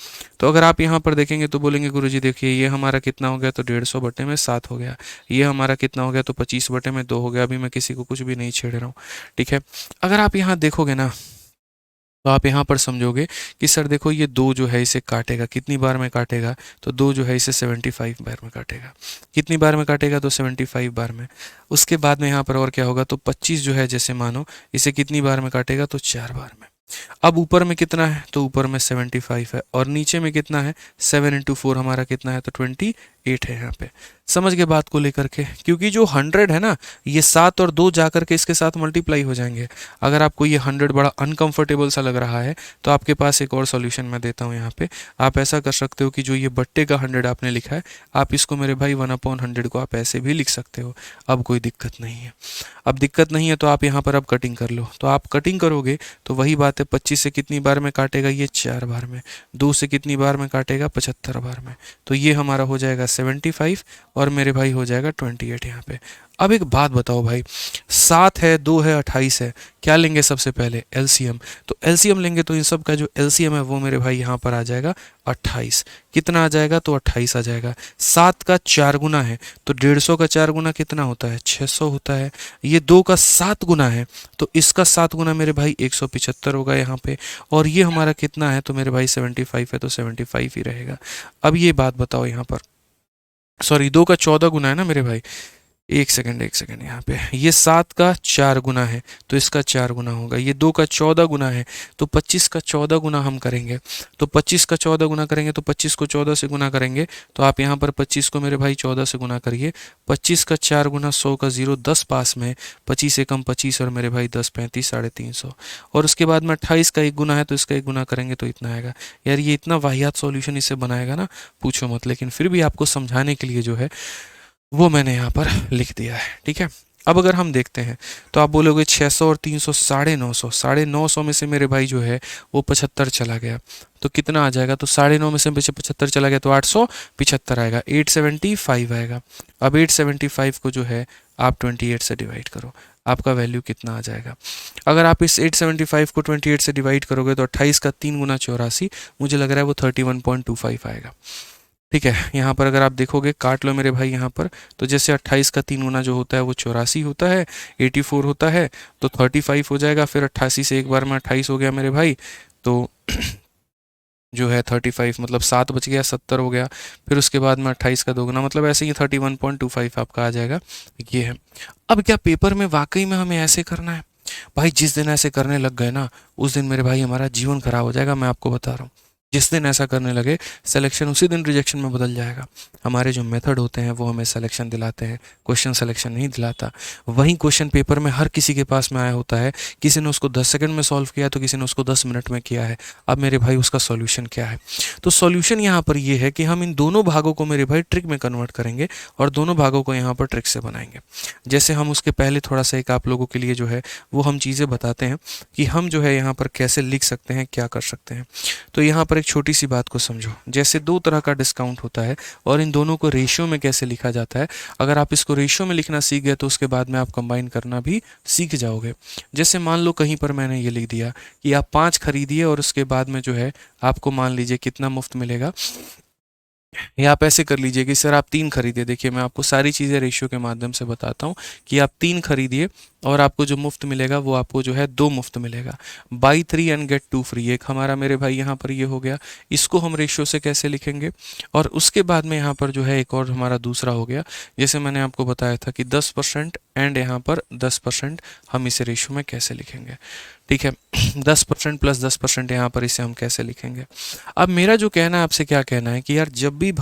S1: तो अगर आप यहाँ पर देखेंगे तो बोलेंगे गुरुजी देखिए ये हमारा कितना हो गया, तो 150 बट्टे में 7 हो गया। ये हमारा कितना हो गया, तो 25 बट्टे में 2 हो गया। अभी मैं किसी को कुछ भी नहीं छेड़ रहा हूँ, ठीक है। अगर आप यहाँ देखोगे ना तो आप यहाँ पर समझोगे कि सर देखो ये 2 जो है इसे काटेगा, कितनी बार में काटेगा, तो 2 जो है इसे 75 बार में काटेगा। कितनी बार में काटेगा, तो 75 बार में। उसके बाद में यहाँ पर और क्या होगा, तो 25 जो है जैसे मानो इसे कितनी बार में काटेगा, तो 4 बार में। अब ऊपर में कितना है, तो ऊपर में 75 है, और नीचे में कितना है, 7 × 4 हमारा कितना है, तो 28 है यहाँ पे। समझ गए बात को लेकर के, क्योंकि जो 100 है ना, ये 7 और 2 जा करके इसके साथ मल्टीप्लाई हो जाएंगे। अगर आपको ये 100 बड़ा अनकंफर्टेबल सा लग रहा है तो आपके पास एक और सॉल्यूशन मैं देता हूँ यहाँ पे। आप ऐसा कर सकते हो कि जो ये बट्टे का 100 आपने लिखा है, आप इसको मेरे भाई 1/100 को आप ऐसे भी लिख सकते हो। अब कोई दिक्कत नहीं है। अब दिक्कत नहीं है तो आप यहाँ पर अब कटिंग कर लो। तो आप कटिंग करोगे तो वही बात है, 25 से कितनी बार में काटेगा, ये 4 बार में। 2 से कितनी बार में काटेगा, 75 बार में। तो ये हमारा हो जाएगा 75 और मेरे भाई हो जाएगा 28 यहाँ पे। अब एक बात बताओ भाई, 7 है, 2 है, 28 है, क्या लेंगे सबसे पहले, एलसीएम। तो एलसीएम लेंगे तो इन सब का जो एलसीएम है वो मेरे भाई यहाँ पर आ जाएगा 28। कितना आ जाएगा, तो 28 आ जाएगा। 7 का 4 गुना है तो 150 का 4 गुना कितना होता है, 600 होता है। ये 2 का 7 गुना है तो इसका 7 गुना मेरे भाई 175 होगा यहाँ पे। और ये हमारा कितना है, तो मेरे भाई 75 है तो 75 ही रहेगा। अब ये बात बताओ यहाँ पर, सॉरी 2 का 14 गुना है ना मेरे भाई, एक सेकंड, यहाँ पे ये 7 का 4 गुना है तो इसका 4 गुना होगा, ये 2 का 14 गुना है तो 25 का 14 गुना हम करेंगे। तो 25 का 14 गुना करेंगे तो 25 को 14 से गुना करेंगे, तो आप यहाँ पर 25 को मेरे भाई 14 से गुना करिए। 25 का 4 गुना 100 का 0, 10 पास में, 25 एकम 25 और मेरे भाई 10 35 350। और उसके बाद में 28 का 1 गुना है तो इसका 1 गुना करेंगे तो इतना आएगा। यार ये इतना वाहियात सॉल्यूशन इसे बनाएगा ना, पूछो मत। लेकिन फिर भी आपको समझाने के लिए जो है वो मैंने यहाँ पर लिख दिया है, ठीक है। अब अगर हम देखते हैं तो आप बोलोगे 600 और 300 950, 950 में से मेरे भाई जो है वो 75 चला गया तो कितना आ जाएगा, तो 9.5 में से 75 चला गया तो 875 आएगा, 875 आएगा। अब 875 को जो है आप 28 से डिवाइड करो, आपका वैल्यू कितना आ जाएगा। अगर आप इस 875 को 28 से डिवाइड करोगे तो 28 का 3 गुना 84, मुझे लग रहा है वो 31.25 आएगा, ठीक है। यहाँ पर अगर आप देखोगे, काट लो मेरे भाई यहाँ पर, तो जैसे 28 का 3 गुना जो होता है वो 84 होता है, 84 होता है तो 35 हो जाएगा, फिर 88 से एक बार में 28 हो गया मेरे भाई, तो जो है 35 मतलब 7 बच गया, 70 हो गया। फिर उसके बाद में 28 का 2 गुना, मतलब ऐसे ही 31.25 आपका आ जाएगा, ये है। अब क्या पेपर में वाकई में हमें ऐसे करना है? भाई जिस दिन ऐसे करने लग गए ना, उस दिन मेरे भाई हमारा जीवन खराब हो जाएगा, मैं आपको बता रहा हूँ। जिस दिन ऐसा करने लगे, सिलेक्शन उसी दिन रिजेक्शन में बदल जाएगा। हमारे जो मेथड होते हैं वो हमें सिलेक्शन दिलाते हैं, क्वेश्चन सिलेक्शन नहीं दिलाता। वही क्वेश्चन पेपर में हर किसी के पास में आया होता है, किसी ने उसको 10 सेकंड में सॉल्व किया तो किसी ने उसको 10 मिनट में किया है। अब मेरे भाई उसका सॉल्यूशन क्या है? तो सॉल्यूशन यहाँ पर ये है कि हम इन दोनों भागों को मेरे भाई ट्रिक में कन्वर्ट करेंगे और दोनों भागों को यहाँ पर ट्रिक से बनाएंगे। जैसे हम उसके पहले थोड़ा सा एक आप लोगों के लिए जो है वो हम चीज़ें बताते हैं कि हम जो है यहाँ पर कैसे लिख सकते हैं, क्या कर सकते हैं। तो यहाँ पर एक छोटी सी बात को समझो, जैसे 2 तरह का डिस्काउंट होता है और इन दोनों को रेशियो में कैसे लिखा जाता है। अगर आप इसको रेशियो में लिखना सीख गए तो उसके बाद में आप कंबाइन करना भी सीख जाओगे। जैसे मान लो कहीं पर मैंने ये लिख दिया कि आप 5 खरीदिए और उसके बाद में जो है आपको मान लीजिए कितना मुफ्त मिलेगा, या आप ऐसे कर लीजिए कि सर आप 3 खरीदिए। देखिए मैं आपको सारी चीज़ें रेशियो के माध्यम से बताता हूँ कि आप 3 खरीदिए और आपको जो मुफ्त मिलेगा वो आपको जो है 2 मुफ्त मिलेगा। बाई 3 एंड गेट 2 फ्री, एक हमारा मेरे भाई यहाँ पर ये हो गया। इसको हम रेशियो से कैसे लिखेंगे? और उसके बाद में यहाँ पर जो है एक और हमारा दूसरा हो गया, जैसे मैंने आपको बताया था कि 10% एंड यहाँ पर 10%, हम इसे रेशियो में कैसे लिखेंगे, ठीक है। 10% प्लस 10% यहाँ पर इसे हम कैसे लिखेंगे। अब मेरा जो कहना है आपसे, क्या कहना है कि यार जब भी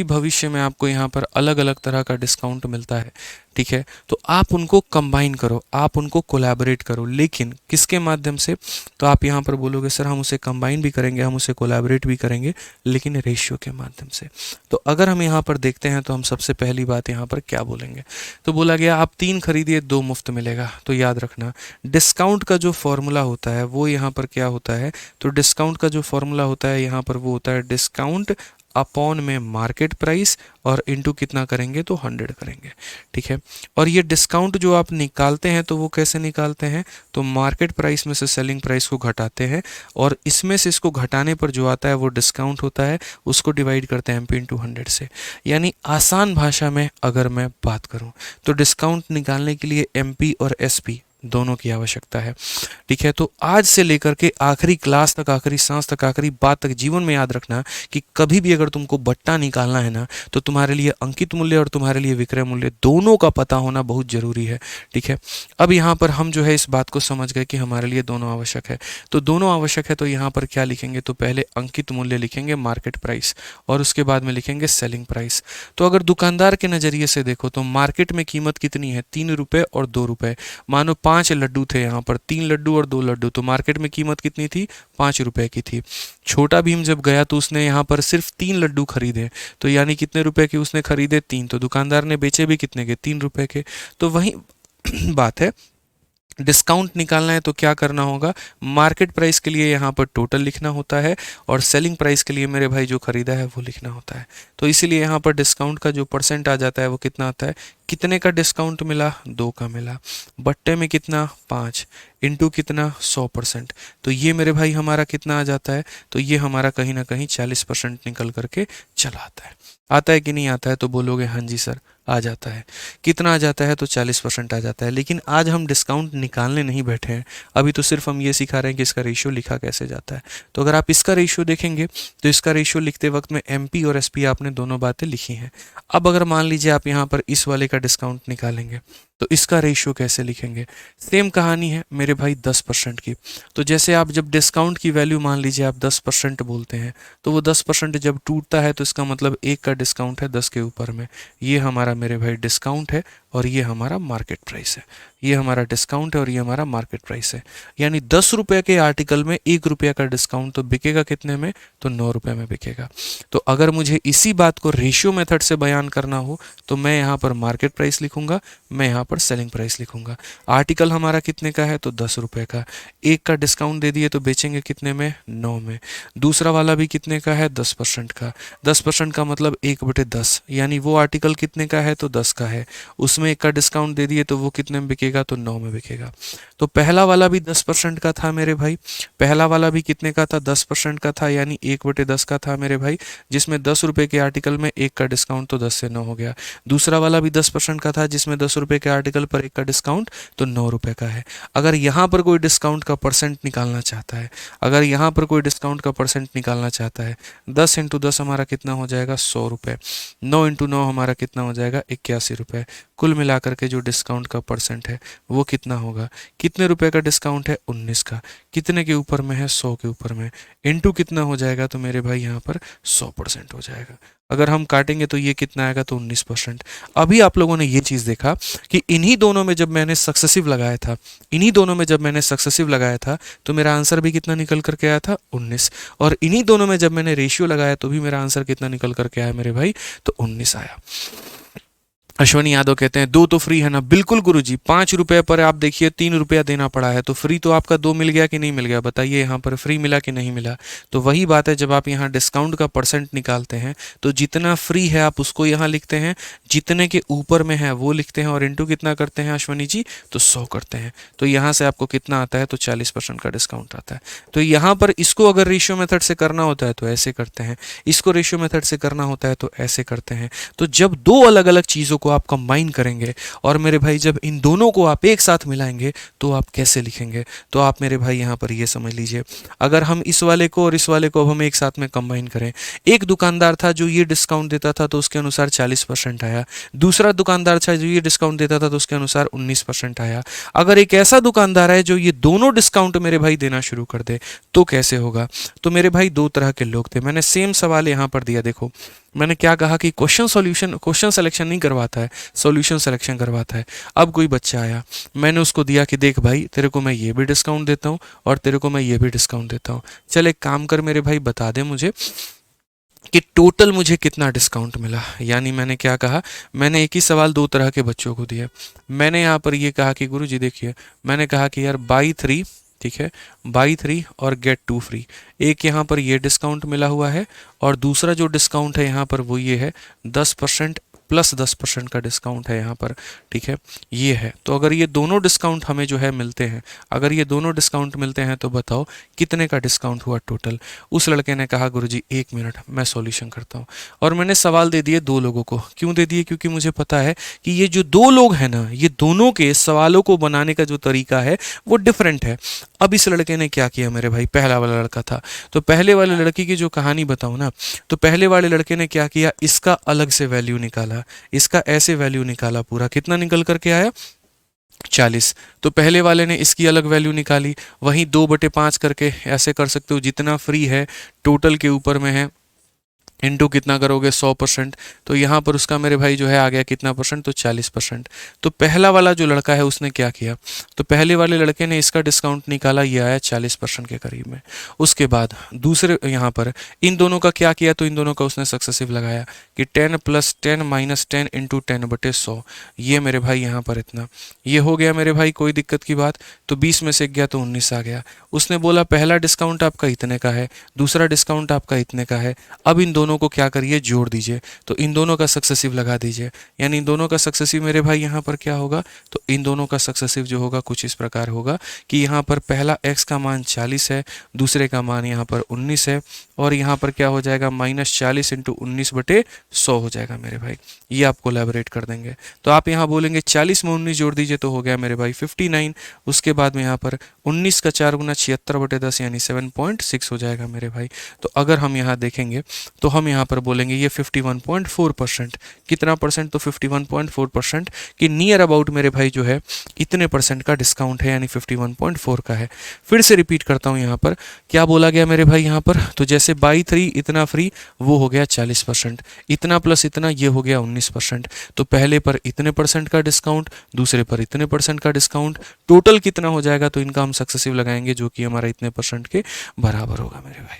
S1: भविष्य में आपको यहाँ पर अलग अलग तरह का डिस्काउंट मिलता है, ठीक है, तो आप उनको कंबाइन करो, आप उनको कोलैबोरेट करो। लेकिन किसके माध्यम से? तो आप यहाँ पर बोलोगे सर हम उसे कंबाइन भी करेंगे, हम उसे कोलैबोरेट भी करेंगे, लेकिन रेशियो के माध्यम से। तो अगर हम यहाँ पर देखते हैं तो हम सबसे पहली बात यहाँ पर क्या बोलेंगे, तो बोला गया आप 3 खरीदिए 2 मुफ्त मिलेगा। तो याद रखना डिस्काउंट का जो फॉर्मूला होता है वो यहाँ पर क्या होता है, तो डिस्काउंट का जो फॉर्मूला होता है यहाँ पर वो होता है डिस्काउंट अपॉन में मार्केट प्राइस और इनटू कितना करेंगे, तो 100 करेंगे, ठीक है। और ये डिस्काउंट जो आप निकालते हैं तो वो कैसे निकालते हैं, तो मार्केट प्राइस में से सेलिंग प्राइस को घटाते हैं और इसमें से इसको घटाने पर जो आता है वो डिस्काउंट होता है, उसको डिवाइड करते हैं MP इंटू 100 से। यानी आसान भाषा में अगर मैं बात करूं तो डिस्काउंट निकालने के लिए MP और SP दोनों की आवश्यकता है, ठीक है। तो आज से लेकर के आखिरी क्लास तक, आखिरी सांस तक, आखिरी बात तक जीवन में याद रखना कि कभी भी अगर तुमको बट्टा निकालना है ना, तो तुम्हारे लिए अंकित मूल्य और तुम्हारे लिए विक्रय मूल्य दोनों का पता होना बहुत जरूरी है, ठीक है। अब यहाँ पर हम जो है इस बात को समझ गए कि हमारे लिए दोनों आवश्यक है। तो दोनों आवश्यक है तो यहाँ पर क्या लिखेंगे, तो पहले अंकित मूल्य लिखेंगे मार्केट प्राइस और उसके बाद में लिखेंगे सेलिंग प्राइस। तो अगर दुकानदार के नज़रिए से देखो तो मार्केट में कीमत कितनी है, 3 रुपये और 2 रुपये। मानो 5 लड्डू थे यहाँ पर, 3 लड्डू और 2 लड्डू, तो मार्केट में कीमत कितनी थी, 5 रुपए की थी। छोटा भीम जब गया तो उसने यहाँ पर सिर्फ 3 लड्डू खरीदे, तो यानी कितने रुपए के उसने खरीदे, 3। तो दुकानदार ने बेचे भी कितने के, 3 रुपए के। तो वही बात है, डिस्काउंट निकालना है तो क्या करना होगा, मार्केट प्राइस के लिए यहाँ पर टोटल लिखना होता है और सेलिंग प्राइस के लिए मेरे भाई जो खरीदा है वो लिखना होता है। तो इसीलिए यहाँ पर डिस्काउंट का जो परसेंट आ जाता है वो कितना आता है, कितने का डिस्काउंट मिला, 2 का मिला, बट्टे में कितना, 5 इंटू कितना, 100%। तो ये मेरे भाई हमारा कितना आ जाता है, तो ये हमारा कहीं ना कहीं 40% निकल करके चला आता है। आता है कि नहीं आता है, तो बोलोगे हाँ जी सर आ जाता है। कितना आ जाता है? तो 40% आ जाता है। लेकिन आज हम डिस्काउंट निकालने नहीं बैठे हैं, अभी तो सिर्फ हम ये सिखा रहे हैं कि इसका रेशियो लिखा कैसे जाता है। तो अगर आप इसका रेशियो देखेंगे तो इसका रेशियो लिखते वक्त में एमपी और एसपी आपने दोनों बातें लिखी हैं। अब अगर मान लीजिए आप यहाँ पर इस वाले का डिस्काउंट निकालेंगे तो इसका रेशियो कैसे लिखेंगे? सेम कहानी है मेरे भाई 10% की। तो जैसे आप जब डिस्काउंट की वैल्यू मान लीजिए आप 10% बोलते हैं, तो वो 10% जब टूटता है तो इसका मतलब एक का डिस्काउंट है 10 के ऊपर में। ये हमारा मेरे भाई डिस्काउंट है और ये हमारा मार्केट प्राइस है। ये हमारा डिस्काउंट है और ये हमारा मार्केट प्राइस है। यानी 10 रुपये के आर्टिकल में 1 रुपये का डिस्काउंट तो बिकेगा कितने में? तो 9 रुपये में बिकेगा। तो अगर मुझे इसी बात को रेशियो मेथड से बयान करना हो तो मैं यहाँ पर मार्केट प्राइस लिखूंगा, मैं यहाँ पर सेलिंग प्राइस लिखूंगा। आर्टिकल हमारा कितने का है? तो 10 रुपये का। एक का डिस्काउंट दे दिए तो बेचेंगे कितने में? 9 में। दूसरा वाला भी कितने का है? 10% का। 10% का मतलब 1/10, यानी वो आर्टिकल कितने का है? तो 10 का है। उसमें एक का डिस्काउंट दे दिए तो वो कितने में बिकेगा? तो 9 में बिकेगा। तो पहला वाला भी 10% का था मेरे भाई। पहला वाला भी कितने का था? 10% का था, यानी 1/10 का था मेरे भाई, जिसमें 10 रुपये के आर्टिकल में एक का डिस्काउंट तो 10 से 9 हो गया। दूसरा वाला भी 10% का था, जिसमें 10 रुपये के आर्टिकल पर एक का डिस्काउंट तो 9 रुपये का है। अगर यहाँ पर कोई डिस्काउंट का परसेंट निकालना चाहता है, अगर यहाँ पर कोई डिस्काउंट का परसेंट निकालना चाहता है, 10 × 10 हमारा कितना हो जाएगा? 100 रुपये। 9 × 9 हमारा कितना हो जाएगा? 81 रुपये। कुल मिलाकर के जो डिस्काउंट का परसेंट है वो कितना होगा? कितने रुपए का डिस्काउंट है? 19 का। कितने के ऊपर में है? 100 के ऊपर में। इनटू कितना हो जाएगा? तो मेरे भाई यहाँ पर 100% हो जाएगा। अगर हम काटेंगे तो ये कितना आएगा? तो 19%। अभी आप लोगों ने ये चीज़ देखा कि इन्हीं दोनों में जब मैंने सक्सेसिव लगाया था, इन्हीं दोनों में जब मैंने सक्सेसिव लगाया था तो मेरा आंसर भी कितना निकल करके आया था? 19। और इन्हीं दोनों में जब मैंने रेशियो लगाया तो भी मेरा आंसर कितना निकल करके आया मेरे भाई? तो 19 आया। अश्वनी यादव कहते हैं 2 तो फ्री है ना? बिल्कुल गुरुजी, 5 रुपए पर आप देखिए 3 रुपया देना पड़ा है, तो फ्री तो आपका 2 मिल गया कि नहीं मिल गया? बताइए यहाँ पर फ्री मिला कि नहीं मिला? तो वही बात है, जब आप यहाँ डिस्काउंट का परसेंट निकालते हैं तो जितना फ्री है आप उसको यहाँ लिखते हैं, जितने के ऊपर में है वो लिखते हैं और इंटू कितना करते हैं अश्वनी जी? तो 100 करते हैं। तो यहाँ से आपको कितना आता है? तो 40% का डिस्काउंट आता है। तो यहाँ पर इसको अगर रेशियो मेथड से करना होता है तो ऐसे करते हैं, इसको रेशियो मेथड से करना होता है तो ऐसे करते हैं। तो जब दो अलग अलग चीज़ों को आप कंबाइन करेंगे और मेरे भाई जब इन दोनों को आप एक साथ मिलाएंगे तो आप कैसे लिखेंगे? तो आप मेरे भाई यहाँ पर ये समझ लीजिए, अगर हम इस वाले को और इस वाले को अब हम एक साथ में कंबाइन करें, एक दुकानदार था जो ये डिस्काउंट देता था तो उसके अनुसार 40% आया, दूसरा दुकानदार था जो ये डिस्काउंट देता था तो उसके अनुसार 19% आया। अगर एक ऐसा दुकानदार है जो ये दोनों डिस्काउंट मेरे भाई देना शुरू कर दे तो कैसे होगा? तो मेरे भाई दो तरह के लोग थे। मैंने सेम सवाल यहाँ पर दिया, देखो मैंने क्या कहा कि क्वेश्चन सिलेक्शन नहीं करवाता है, सॉल्यूशन सिलेक्शन करवाता है। अब कोई बच्चा आया, मैंने उसको दिया कि देख भाई तेरे को मैं ये भी डिस्काउंट देता हूँ और तेरे को मैं ये भी डिस्काउंट देता हूँ, चल एक काम कर मेरे भाई बता दे मुझे कि टोटल मुझे कितना डिस्काउंट मिला। यानी मैंने क्या कहा, मैंने एक ही सवाल दो तरह के बच्चों को दिया। मैंने यहाँ पर ये कहा कि गुरुजी देखिए, मैंने कहा कि यार बाई 3, ठीक है, बाई 3 और गेट 2 फ्री। एक यहाँ पर ये डिस्काउंट मिला हुआ है और दूसरा जो डिस्काउंट है यहाँ पर वो ये है 10% प्लस 10% का डिस्काउंट है यहाँ पर, ठीक है, ये है। तो अगर ये दोनों डिस्काउंट हमें जो है मिलते हैं, अगर ये दोनों डिस्काउंट मिलते हैं तो बताओ कितने का डिस्काउंट हुआ टोटल। उस लड़के ने कहा गुरुजी 1 मिनट मैं सॉल्यूशन करता हूँ। और मैंने सवाल दे दिए दो लोगों को। क्यों दे दिए? क्योंकि मुझे पता है कि ये जो दो लोग हैं ना, ये दोनों के सवालों को बनाने का जो तरीका है वो डिफरेंट है। अब इस लड़के ने क्या किया मेरे भाई, पहला वाला लड़का था, तो पहले वाले लड़के की जो कहानी बताऊं ना, तो पहले वाले लड़के ने क्या किया, इसका अलग से वैल्यू निकाला, इसका ऐसे वैल्यू निकाला, पूरा कितना निकल करके आया 40। तो पहले वाले ने इसकी अलग वैल्यू निकाली, वहीं 2/5 करके ऐसे कर सकते हो, जितना फ्री है टोटल के ऊपर में है इंटू कितना करोगे 100%। तो यहाँ पर उसका मेरे भाई जो है आ गया कितना परसेंट, तो 40%। तो पहला वाला जो लड़का है उसने क्या किया, तो पहले वाले लड़के ने इसका डिस्काउंट निकाला, ये आया 40% के करीब में। उसके बाद दूसरे यहाँ पर इन दोनों का क्या किया, तो इन दोनों का उसने सक्सेसिव लगाया कि 10 + 10 - 10 इंटू 10/100। ये मेरे भाई यहाँ पर इतना, ये हो गया मेरे भाई, कोई दिक्कत की बात। तो 20 में से गया तो 19 आ गया। उसने बोला पहला डिस्काउंट आपका इतने का है, दूसरा डिस्काउंट आपका इतने का है। अब इन दोनों दोनों को क्या करिए, जोड़ दीजिए। तो इन दोनों का सक्सेसिव लगा दीजिए, यानी इन दोनों का सक्सेसिव मेरे भाई यहाँ पर क्या होगा, तो इन दोनों का सक्सेसिव जो होगा कुछ इस प्रकार होगा कि यहाँ पर पहला x का मान 40 है, दूसरे का मान यहाँ पर 19 है, और यहाँ पर क्या हो जाएगा, -40 इंटू 19/100 हो जाएगा मेरे भाई। ये आपको एलैबोरेट कर देंगे। तो आप यहाँ बोलेंगे 40 में 19 जोड़ दीजिए तो हो गया मेरे भाई 59। उसके बाद में यहाँ पर 19 का 4 गुना 76/10 यानी 7.6 हो जाएगा मेरे भाई। तो अगर हम यहाँ देखेंगे तो हम यहाँ पर बोलेंगे ये 51.4%। कितना परसेंट, तो 51.4% कि नियर अबाउट मेरे भाई जो है इतने परसेंट का डिस्काउंट है, यानी 51.4 का है। फिर से रिपीट करता हूँ, यहाँ पर क्या बोला गया मेरे भाई, यहाँ पर तो जैसे बाई 3 इतना फ्री वो हो गया 40%, इतना प्लस इतना ये हो गया 19%। तो पहले पर इतने परसेंट का डिस्काउंट, दूसरे पर इतने परसेंट का डिस्काउंट, टोटल कितना हो जाएगा, तो इनका हम सक्सेसिव लगाएंगे जो कि हमारा इतने परसेंट के बराबर होगा मेरे भाई।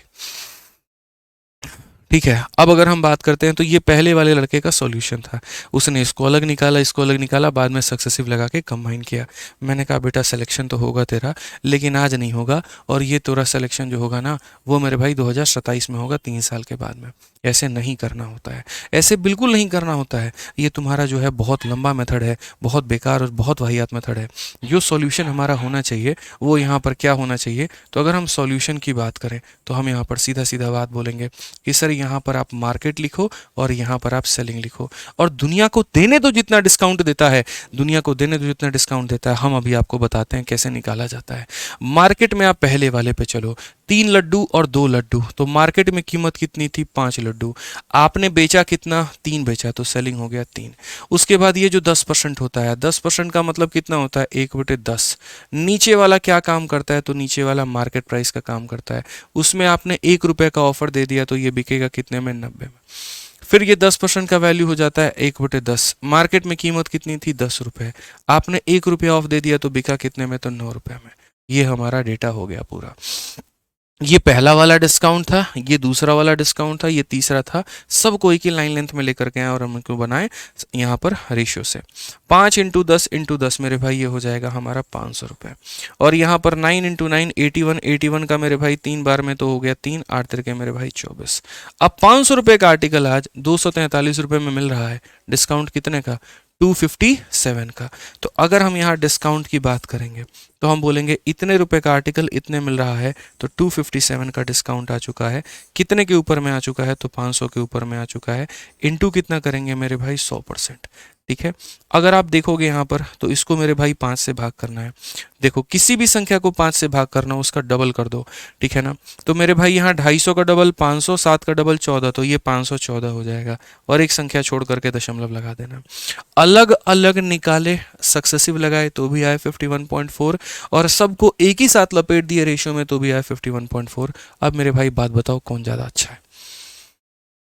S1: ठीक है, अब अगर हम बात करते हैं तो ये पहले वाले लड़के का सॉल्यूशन था, उसने इसको अलग निकाला, इसको अलग निकाला, बाद में सक्सेसिव लगा के कंबाइन किया। मैंने कहा बेटा सिलेक्शन तो होगा तेरा, लेकिन आज नहीं होगा, और ये तेरा सिलेक्शन जो होगा ना वो मेरे भाई 2027 में होगा, 3 साल के बाद में। ऐसे नहीं करना होता है, ऐसे बिल्कुल नहीं करना होता है। ये तुम्हारा जो है बहुत लंबा मेथड है, बहुत बेकार और बहुत वाहियात मेथड है। जो सॉल्यूशन हमारा होना चाहिए वो यहाँ पर क्या होना चाहिए, तो अगर हम सॉल्यूशन की बात करें तो हम यहाँ पर सीधा सीधा बात बोलेंगे कि सर यहाँ पर आप मार्केट लिखो और यहाँ पर आप सेलिंग लिखो, और दुनिया को देने दो जितना डिस्काउंट देता है, दुनिया को देने दो जितना डिस्काउंट देता है, हम अभी आपको बताते हैं कैसे निकाला जाता है। मार्केट में आप पहले वाले पे चलो, 3 लड्डू और 2 लड्डू, तो मार्केट में कीमत कितनी थी, 5 लड्डू, आपने बेचा कितना, 3 बेचा, तो सेलिंग हो गया 3। उसके बाद ये जो 10% होता है, 10% का मतलब कितना होता है, 1/10। नीचे वाला क्या काम करता है, तो नीचे वाला मार्केट प्राइस का काम करता है। उसमें आपने 1 रुपये का ऑफर दे दिया तो ये बिकेगा कितने में, 90 में। फिर ये 10% का वैल्यू हो जाता है 1/10। मार्केट में कीमत कितनी थी, 10 रुपये, आपने 1 रुपया ऑफ दे दिया तो बिका कितने में, तो 9 रुपये में। ये हमारा डेटा हो गया पूरा। ये पहला वाला डिस्काउंट था, ये दूसरा वाला डिस्काउंट था, ये तीसरा था। सबको एक ही लाइन लेंथ में लेकर के आए और हम इनको बनाए यहाँ पर रेशियो से। 5 × 10 × 10 मेरे भाई ये हो जाएगा हमारा 500 रुपये। और यहाँ पर 9 × 9 81, 81 का मेरे भाई 3 बार में तो हो गया 3, 8 तिरके मेरे भाई 24। अब 500 रुपये का आर्टिकल आज 243 रुपये में मिल रहा है, डिस्काउंट कितने का, 257 का। तो अगर हम यहाँ डिस्काउंट की बात करेंगे तो हम बोलेंगे इतने रुपए का आर्टिकल इतने मिल रहा है, तो 257 का डिस्काउंट आ चुका है। कितने के ऊपर में आ चुका है, तो 500 के ऊपर में आ चुका है। इनटू कितना करेंगे मेरे भाई, 100%। ठीक है, अगर आप देखोगे यहाँ पर तो इसको मेरे भाई 5 से भाग करना है। देखो किसी भी संख्या को 5 से भाग करना, उसका डबल कर दो, ठीक है ना। तो मेरे भाई यहाँ 250 का डबल 500, 7 का डबल 14, तो ये 514 हो जाएगा, और एक संख्या छोड़ करके दशमलव लगा देना। अलग अलग निकाले, सक्सेसिव लगाए तो भी आए 51.4, और सबको एक ही साथ लपेट दिए रेशियो में तो भी आए 51.4। अब मेरे भाई बात बताओ कौन ज़्यादा अच्छा है,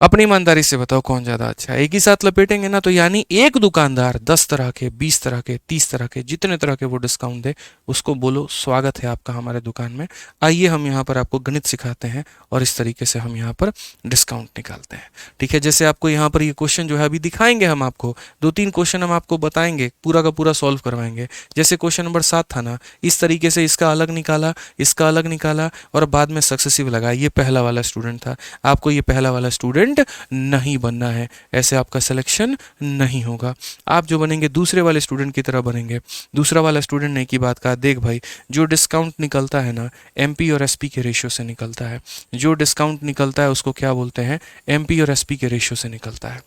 S1: अपनी ईमानदारी से बताओ कौन ज़्यादा अच्छा है। एक ही साथ लपेटेंगे ना, तो यानी एक दुकानदार 10 तरह के, 20 तरह के, 30 तरह के, जितने तरह के वो डिस्काउंट दे, उसको बोलो स्वागत है आपका हमारे दुकान में, आइए हम यहाँ पर आपको गणित सिखाते हैं और इस तरीके से हम यहाँ पर डिस्काउंट निकालते हैं। ठीक है, जैसे आपको यहाँ पर ये क्वेश्चन जो है अभी दिखाएंगे, हम आपको 2-3 क्वेश्चन हम आपको बताएंगे, पूरा का पूरा सॉल्व करवाएंगे। जैसे क्वेश्चन नंबर 7 था ना, इस तरीके से इसका अलग निकाला, इसका अलग निकाला और बाद में सक्सेसिव लगा। ये पहला वाला स्टूडेंट था, आपको ये पहला वाला स्टूडेंट नहीं बनना है, ऐसे आपका सिलेक्शन नहीं होगा। आप जो बनेंगे दूसरे वाले स्टूडेंट की तरह बनेंगे। दूसरा वाला स्टूडेंट ने की बात कहा, देख भाई जो डिस्काउंट निकलता है ना, एमपी और एसपी के रेशियो से निकलता है। जो डिस्काउंट निकलता है उसको क्या बोलते हैं, एमपी और एसपी के रेशियो से निकलता है।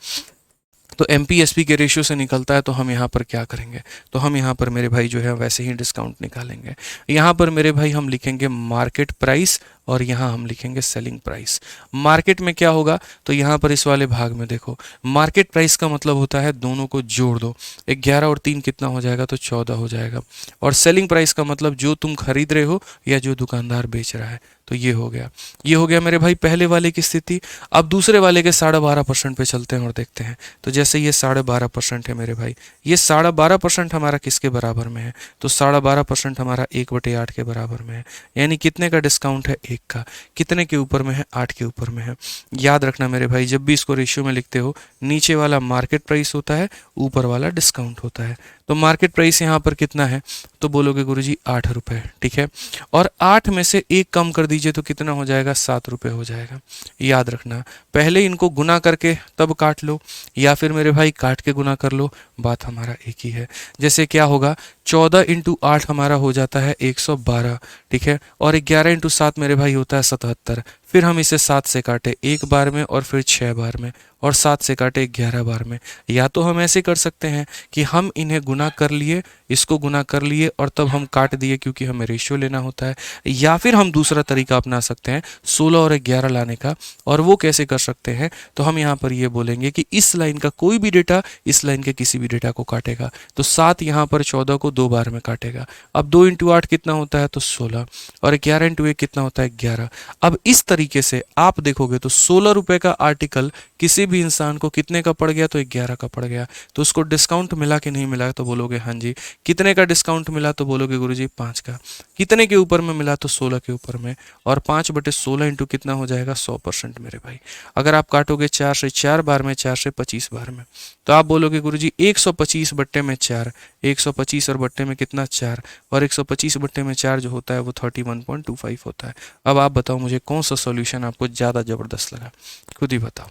S1: तो एमपी एसपी के रेशियो से निकलता है, तो हम यहाँ पर क्या करेंगे, तो हम यहाँ पर मेरे भाई जो है वैसे ही डिस्काउंट निकालेंगे। यहाँ पर मेरे भाई हम लिखेंगे मार्केट प्राइस और यहाँ हम लिखेंगे सेलिंग प्राइस। मार्केट में क्या होगा, तो यहाँ पर इस वाले भाग में देखो, मार्केट प्राइस का मतलब होता है दोनों को जोड़ दो, 11 और 3 कितना हो जाएगा, तो 14 हो जाएगा। और सेलिंग प्राइस का मतलब जो तुम खरीद रहे हो या जो दुकानदार बेच रहा है, तो ये हो गया। ये हो गया मेरे भाई पहले वाले की स्थिति। अब दूसरे वाले के 12.5% पे चलते हैं और देखते हैं। तो जैसे ये 12.5% है मेरे भाई, ये 12.5% हमारा किसके बराबर में है, तो 12.5% हमारा 1/8 के बराबर में है। यानी कितने का डिस्काउंट है, 1 का। कितने के ऊपर में है, 8 के ऊपर में है। याद रखना मेरे भाई, जब भी इसको रेशियो में लिखते हो, नीचे वाला मार्केट प्राइस होता है, ऊपर वाला डिस्काउंट होता है। तो मार्केट प्राइस यहाँ पर कितना है, तो बोलोगे गुरुजी 8 रुपये, ठीक है। और 8 में से 1 कम कर दीजिए तो कितना हो जाएगा, 7 रुपये हो जाएगा। याद रखना, पहले इनको गुना करके तब काट लो, या फिर मेरे भाई काट के गुना कर लो, बात हमारा एक ही है। जैसे क्या होगा, 14 इंटू 8 हमारा हो जाता है 112, ठीक है। और 11 इंटू 7 मेरे भाई होता है 77। फिर हम इसे 7 से काटे 1 बार में, और फिर 6 बार में, और 7 से काटे 11 बार में। या तो हम ऐसे कर सकते हैं कि हम इन्हें गुना कर लिए, इसको गुना कर लिए और तब हम काट दिए, क्योंकि हमें रेशियो लेना होता है। या फिर हम दूसरा तरीका अपना सकते हैं 16 और 11 लाने का। और वो कैसे कर सकते हैं, तो हम यहाँ पर ये बोलेंगे कि इस लाइन का कोई भी डेटा इस लाइन के किसी भी डेटा को काटेगा। तो 7 यहाँ पर 14 को 2 बार में काटेगा। अब 2 इंटू 8 कितना होता है, तो 16, और 11 इंटू 1 कितना होता है, 11। अब इस तरीके से आप देखोगे तो 16 रुपए का आर्टिकल किसी भी इंसान को कितने का पड़ गया, तो 11 का पड़ गया। तो उसको डिस्काउंट मिला कि नहीं मिला, तो बोलोगे हाँ जी। कितने का डिस्काउंट मिला, तो बोलोगे गुरुजी 5 का। कितने के ऊपर में मिला, तो 16 के ऊपर में। और 5/16 इंटू कितना हो जाएगा, 100% मेरे भाई। अगर आप काटोगे 4 से 4 बार में, 4 से 25 बार में, तो आप बोलोगे गुरुजी 125 बट्टे में 4, 125 और बट्टे में कितना, 4, और 125 बट्टे में 4 जो होता है वो 31.25 होता है। अब आप बताओ मुझे कौन सा सॉल्यूशन आपको ज़्यादा ज़बरदस्त लगा, खुद ही बताओ,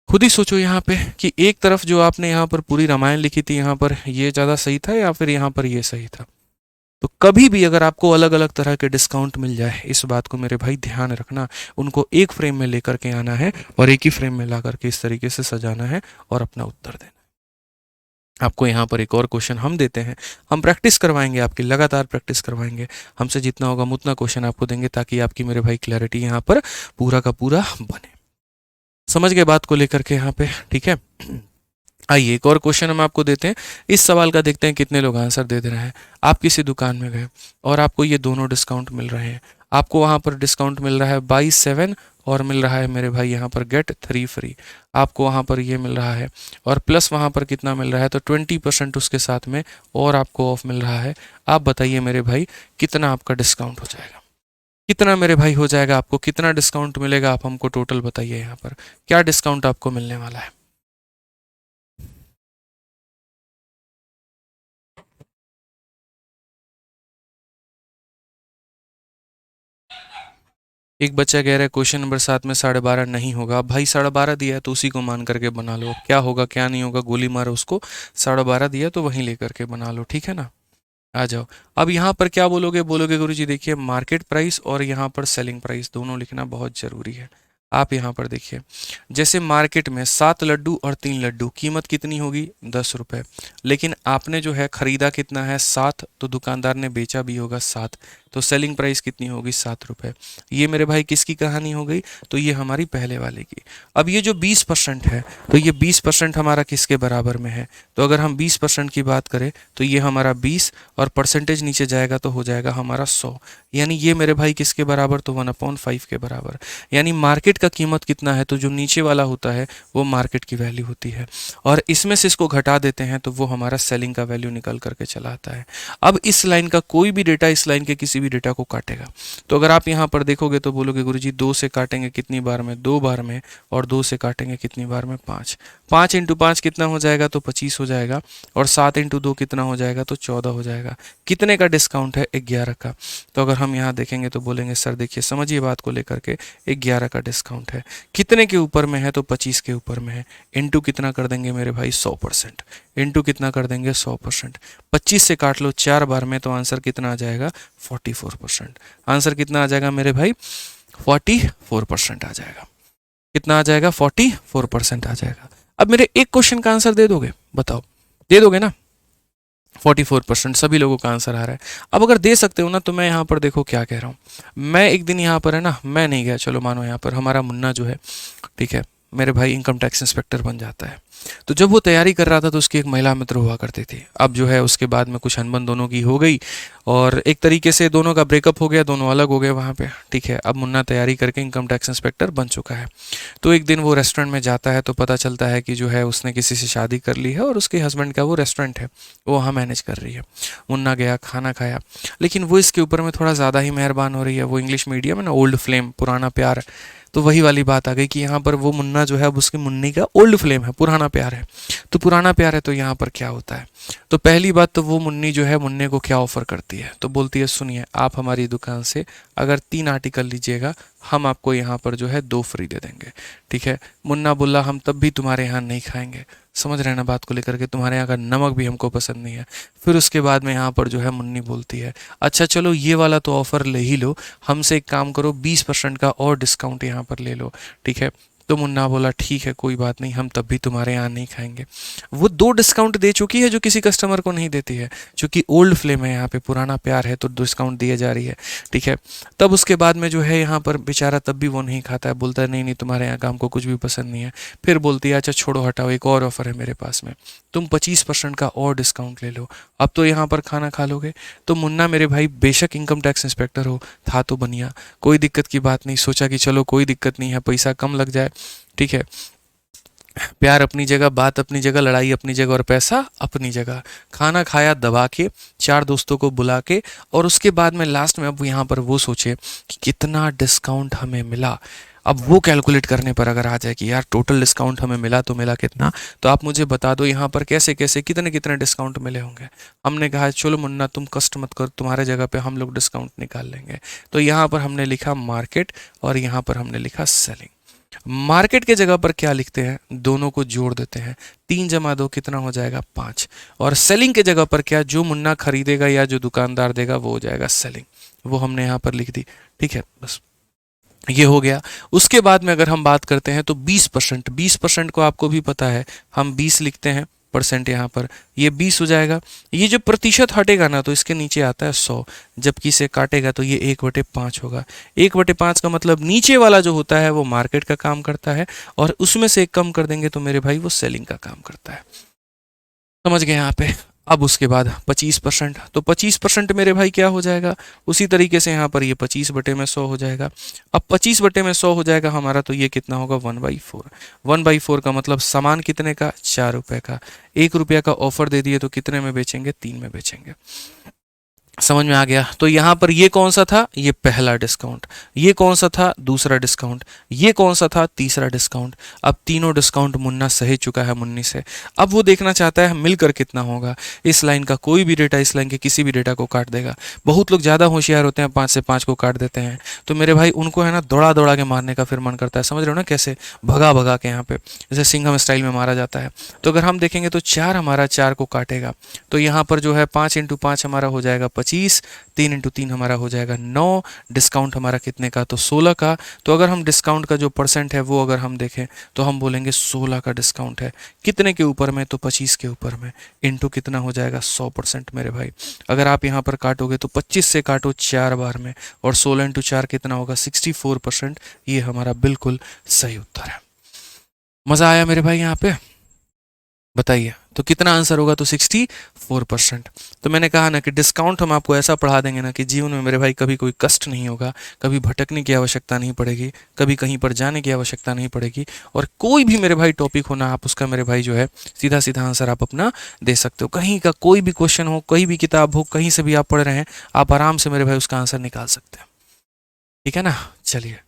S1: खुद ही सोचो यहाँ पे कि एक तरफ जो आपने यहाँ पर पूरी रामायण लिखी थी, यहाँ पर ये ज़्यादा सही था या फिर यहाँ पर ये सही था। तो कभी भी अगर आपको अलग अलग तरह के डिस्काउंट मिल जाए, इस बात को मेरे भाई ध्यान रखना, उनको एक फ्रेम में लेकर के आना है और एक ही फ्रेम में ला करके इस तरीके से सजाना है और अपना उत्तर देना है। आपको यहाँ पर एक और क्वेश्चन हम देते हैं, हम प्रैक्टिस करवाएंगे, आपकी लगातार प्रैक्टिस करवाएंगे, हमसे जितना होगा हम उतना क्वेश्चन आपको देंगे, ताकि आपकी मेरे भाई क्लैरिटी यहाँ पर पूरा का पूरा बने। समझ गए बात को लेकर के यहाँ पे, ठीक है। आइए एक और क्वेश्चन हम आपको देते हैं। इस सवाल का देखते हैं कितने लोग आंसर दे रहे हैं। आप किसी दुकान में गए और आपको ये दोनों डिस्काउंट मिल रहे हैं। आपको वहाँ पर डिस्काउंट मिल रहा है बाई 7 और मिल रहा है मेरे भाई यहाँ पर गेट 3 फ्री। आपको वहाँ पर ये मिल रहा है और प्लस वहाँ पर कितना मिल रहा है, तो 20% उसके साथ में और आपको ऑफ मिल रहा है। आप बताइए मेरे भाई कितना आपका डिस्काउंट हो जाएगा, कितना मेरे भाई हो जाएगा, आपको कितना डिस्काउंट मिलेगा, आप हमको टोटल बताइए यहाँ पर क्या डिस्काउंट आपको मिलने वाला है। एक बच्चा कह रहा है क्वेश्चन नंबर 7 में 12.5 नहीं होगा। अब भाई 12.5 दिया है तो उसी को मान करके बना लो, क्या होगा क्या नहीं होगा गोली मारो उसको। 12.5 दिया तो वहीं लेकर के बना लो, ठीक है ना। आ जाओ। अब यहाँ पर क्या बोलोगे, बोलोगे गुरुजी देखिए मार्केट प्राइस और यहाँ पर सेलिंग प्राइस दोनों लिखना बहुत ज़रूरी है। आप यहाँ पर देखिए, जैसे मार्केट में 7 लड्डू और 3 लड्डू कीमत कितनी होगी, 10 रुपये। लेकिन आपने जो है खरीदा कितना है, 7, तो दुकानदार ने बेचा भी होगा 7, तो सेलिंग प्राइस कितनी होगी, 7 रुपये। ये मेरे भाई किसकी कहानी हो गई, तो ये हमारी पहले वाले की। अब ये जो 20% है, तो ये 20% हमारा किसके बराबर में है, तो अगर हम 20% की बात करें तो ये हमारा 20 और परसेंटेज नीचे जाएगा तो हो जाएगा हमारा 100। यानी ये मेरे भाई किसके बराबर, तो 1/5 के बराबर। यानी मार्केट का कीमत कितना है, तो जो नीचे वाला होता है वो मार्केट की वैल्यू होती है, और इसमें से इसको घटा देते हैं तो वो हमारा सेलिंग का वैल्यू निकल करके चला आता है। अब इस लाइन का कोई भी डेटा इस लाइन के किसी भी डेटा को काटेगा। तो अगर आप यहाँ पर देखोगे तो बोलोगे गुरुजी 2 से काटेंगे कितनी बार में, 2 बार में, और 2 से काटेंगे कितनी बार में, 5। 5 इंटू 5 कितना हो जाएगा, तो 25 हो जाएगा, और 7 इंटू 2 कितना हो जाएगा, तो 14 हो जाएगा। कितने का डिस्काउंट है, 11 का। तो अगर हम यहाँ देखेंगे तो बोलेंगे सर देखिए समझिए बात को लेकर के, 11 का डिस्काउंट है, कितने के ऊपर में है, तो 25 के ऊपर में है। इंटू कितना कर देंगे मेरे भाई, 100%। इंटू कितना कर देंगे, 100%। 25 से काट लो 4 बार में, तो आंसर कितना आ जाएगा, 44%। आंसर कितना आ जाएगा मेरे भाई, 44% आ जाएगा। कितना आ जाएगा, 44% आ जाएगा। अब मेरे एक क्वेश्चन का आंसर दे दोगे, बताओ दे दोगे ना। 44% सभी लोगों का आंसर आ रहा है। अब अगर दे सकते हो ना, तो मैं यहाँ पर देखो क्या कह रहा हूँ। मैं एक दिन यहाँ पर है ना, मैं नहीं गया, चलो मानो यहाँ पर हमारा मुन्ना जो है, ठीक है, मेरे भाई इनकम टैक्स इंस्पेक्टर बन जाता है। तो जब वो तैयारी कर रहा था तो उसकी एक महिला मित्र हुआ करती थी। अब जो है उसके बाद में कुछ अनबन दोनों की हो गई और एक तरीके से दोनों का ब्रेकअप हो गया, दोनों अलग हो गए वहाँ पे, ठीक है। अब मुन्ना तैयारी करके इनकम टैक्स इंस्पेक्टर बन चुका है। तो एक दिन वो रेस्टोरेंट में जाता है तो पता चलता है कि जो है उसने किसी से शादी कर ली है और उसके हस्बैंड का वो रेस्टोरेंट है, वो वहाँ मैनेज कर रही है। मुन्ना गया, खाना खाया, लेकिन वो इसके ऊपर में थोड़ा ज़्यादा ही मेहरबान हो रही है। वो इंग्लिश मीडियम है ना, ओल्ड फ्लेम, पुराना प्यार, तो वही वाली बात आ गई कि यहाँ पर वो मुन्ना जो है अब उसकी मुन्नी का ओल्ड फ्लेम है, पुराना प्यार है। तो पुराना प्यार है तो यहाँ पर क्या होता है, तो पहली बात तो वो मुन्नी जो है मुन्ने को क्या ऑफर करती है, तो बोलती है सुनिए आप हमारी दुकान से अगर 3 आर्टिकल लीजिएगा हम आपको यहाँ पर जो है 2 फ्री दे देंगे। ठीक है, मुन्ना बोला हम तब भी तुम्हारे यहाँ नहीं खाएंगे, समझ रहे हैं ना बात को लेकर के, तुम्हारे यहाँ का नमक भी हमको पसंद नहीं है। फिर उसके बाद में यहाँ पर जो है मुन्नी बोलती है अच्छा चलो ये वाला तो ऑफर ले ही लो, हमसे एक काम करो 20% का और डिस्काउंट यहाँ पर ले लो। ठीक है, तो मुन्ना बोला ठीक है कोई बात नहीं, हम तब भी तुम्हारे यहाँ नहीं खाएंगे। वो 2 डिस्काउंट दे चुकी है जो किसी कस्टमर को नहीं देती है, क्योंकि ओल्ड फ्लेम है, यहाँ पे पुराना प्यार है तो डिस्काउंट दिए जा रही है। ठीक है, तब उसके बाद में जो है यहाँ पर बेचारा तब भी वो नहीं खाता है, बोलता है नहीं नहीं तुम्हारे यहाँ का हमको कुछ भी पसंद नहीं है। फिर बोलती है अच्छा छोड़ो हटाओ, एक और ऑफर है मेरे पास में, तुम 25% का और डिस्काउंट ले लो, अब तो यहाँ पर खाना खा लोगे। तो मुन्ना मेरे भाई बेशक इनकम टैक्स इंस्पेक्टर हो, था तो बनिया, कोई दिक्कत की बात नहीं, सोचा कि चलो कोई दिक्कत नहीं है, पैसा कम लग जाए। ठीक है, प्यार अपनी जगह, बात अपनी जगह, लड़ाई अपनी जगह और पैसा अपनी जगह। खाना खाया दबा के, 4 दोस्तों को बुला के, और उसके बाद में लास्ट में अब यहाँ पर वो सोचे कि कितना डिस्काउंट हमें मिला। अब वो कैलकुलेट करने पर अगर आ जाए कि यार टोटल डिस्काउंट हमें मिला तो मिला कितना, तो आप मुझे बता दो यहाँ पर कैसे कैसे कितने कितने डिस्काउंट मिले होंगे। हमने कहा चलो मुन्ना तुम कष्ट मत करो, तुम्हारे जगह पे हम लोग डिस्काउंट निकाल लेंगे। तो यहाँ पर हमने लिखा मार्केट और यहाँ पर हमने लिखा सेलिंग। मार्केट के जगह पर क्या लिखते हैं, दोनों को जोड़ देते हैं, 3 जमा 2 कितना हो जाएगा 5। और सेलिंग के जगह पर क्या, जो मुन्ना खरीदेगा या जो दुकानदार देगा वो हो जाएगा सेलिंग, वो हमने यहाँ पर लिख दी। ठीक है, बस ये हो गया। उसके बाद में अगर हम बात करते हैं तो 20%, 20% को आपको भी पता है हम 20 लिखते हैं, परसेंट यहाँ पर ये 20 हो जाएगा। ये जो प्रतिशत हटेगा ना तो इसके नीचे आता है 100, जबकि इसे काटेगा तो ये 1/5 होगा। 1/5 का मतलब नीचे वाला जो होता है वो मार्केट का काम करता है, और उसमें से एक कम कर देंगे तो मेरे भाई वो सेलिंग का काम करता है। समझ गए यहाँ पे। अब उसके बाद 25%, तो 25% मेरे भाई क्या हो जाएगा, उसी तरीके से यहाँ पर ये 25/100 हो जाएगा। अब 25/100 हो जाएगा हमारा, तो ये कितना होगा 1/4। 1/4 का मतलब सामान कितने का, 4 रुपये का। 1 रुपया का ऑफर दे दिए तो कितने में बेचेंगे, 3 में बेचेंगे। समझ में आ गया। तो यहाँ पर ये कौन सा था, ये पहला डिस्काउंट, ये कौन सा था, दूसरा डिस्काउंट, ये कौन सा था, तीसरा डिस्काउंट। अब तीनों डिस्काउंट मुन्ना सही चुका है मुन्नी से। अब वो देखना चाहता है मिलकर कितना होगा। इस लाइन का कोई भी डेटा इस लाइन के किसी भी डेटा को काट देगा। बहुत लोग ज़्यादा होशियार होते हैं, 5 से 5 को काट देते हैं। तो मेरे भाई उनको है ना दौड़ा दौड़ा के मारने का फिर मन करता है, समझ रहे हो ना कैसे, भगा भगा के यहाँ पे जैसे सिंघम स्टाइल में मारा जाता है। तो अगर हम देखेंगे तो 4 हमारा 4 को काटेगा, तो यहाँ पर जो है 5 × 5 हमारा हो जाएगा 25, 3 × 3 हमारा हो जाएगा 9, डिस्काउंट हमारा कितने का, तो 16 का। तो अगर हम डिस्काउंट का जो परसेंट है वो अगर हम देखें तो हम बोलेंगे 16 का डिस्काउंट है। कितने के ऊपर में, तो 25 के ऊपर में, इनटू कितना हो जाएगा 100% मेरे भाई। अगर आप यहाँ पर काटोगे तो 25 से काटो 4 बार में, और 16 × 4 कितना होगा 64%। ये हमारा बिल्कुल सही उत्तर है। मज़ा आया मेरे भाई यहाँ पे, बताइए तो कितना आंसर होगा, तो 64%। तो मैंने कहा ना कि डिस्काउंट हम आपको ऐसा पढ़ा देंगे ना कि जीवन में मेरे भाई कभी कोई कष्ट नहीं होगा, कभी भटकने की आवश्यकता नहीं पड़ेगी, कभी कहीं पर जाने की आवश्यकता नहीं पड़ेगी, और कोई भी मेरे भाई टॉपिक होना आप उसका मेरे भाई जो है सीधा सीधा आंसर आप अपना दे सकते हो। कहीं का कोई भी क्वेश्चन हो, कहीं भी किताब हो, कहीं से भी आप पढ़ रहे हैं, आप आराम से मेरे भाई उसका आंसर निकाल सकते हैं। ठीक है ना, चलिए।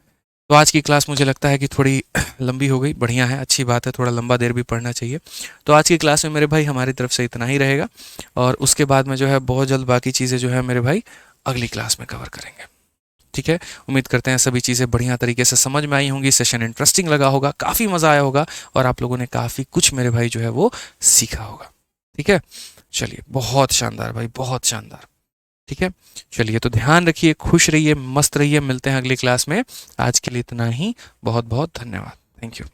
S1: तो आज की क्लास मुझे लगता है कि थोड़ी लंबी हो गई, बढ़िया है, अच्छी बात है, थोड़ा लंबा देर भी पढ़ना चाहिए। तो आज की क्लास में मेरे भाई हमारी तरफ से इतना ही रहेगा, और उसके बाद में जो है बहुत जल्द बाकी चीज़ें जो है मेरे भाई अगली क्लास में कवर करेंगे। ठीक है, उम्मीद करते हैं सभी चीज़ें बढ़िया तरीके से समझ में आई होंगी, सेशन इंटरेस्टिंग लगा होगा, काफ़ी मज़ा आया होगा, और आप लोगों ने काफ़ी कुछ मेरे भाई जो है वो सीखा होगा। ठीक है, चलिए, बहुत शानदार भाई, बहुत शानदार। ठीक है, चलिए, तो ध्यान रखिए, खुश रहिए, मस्त रहिए, मिलते हैं अगली क्लास में। आज के लिए इतना ही, बहुत बहुत धन्यवाद, थैंक यू।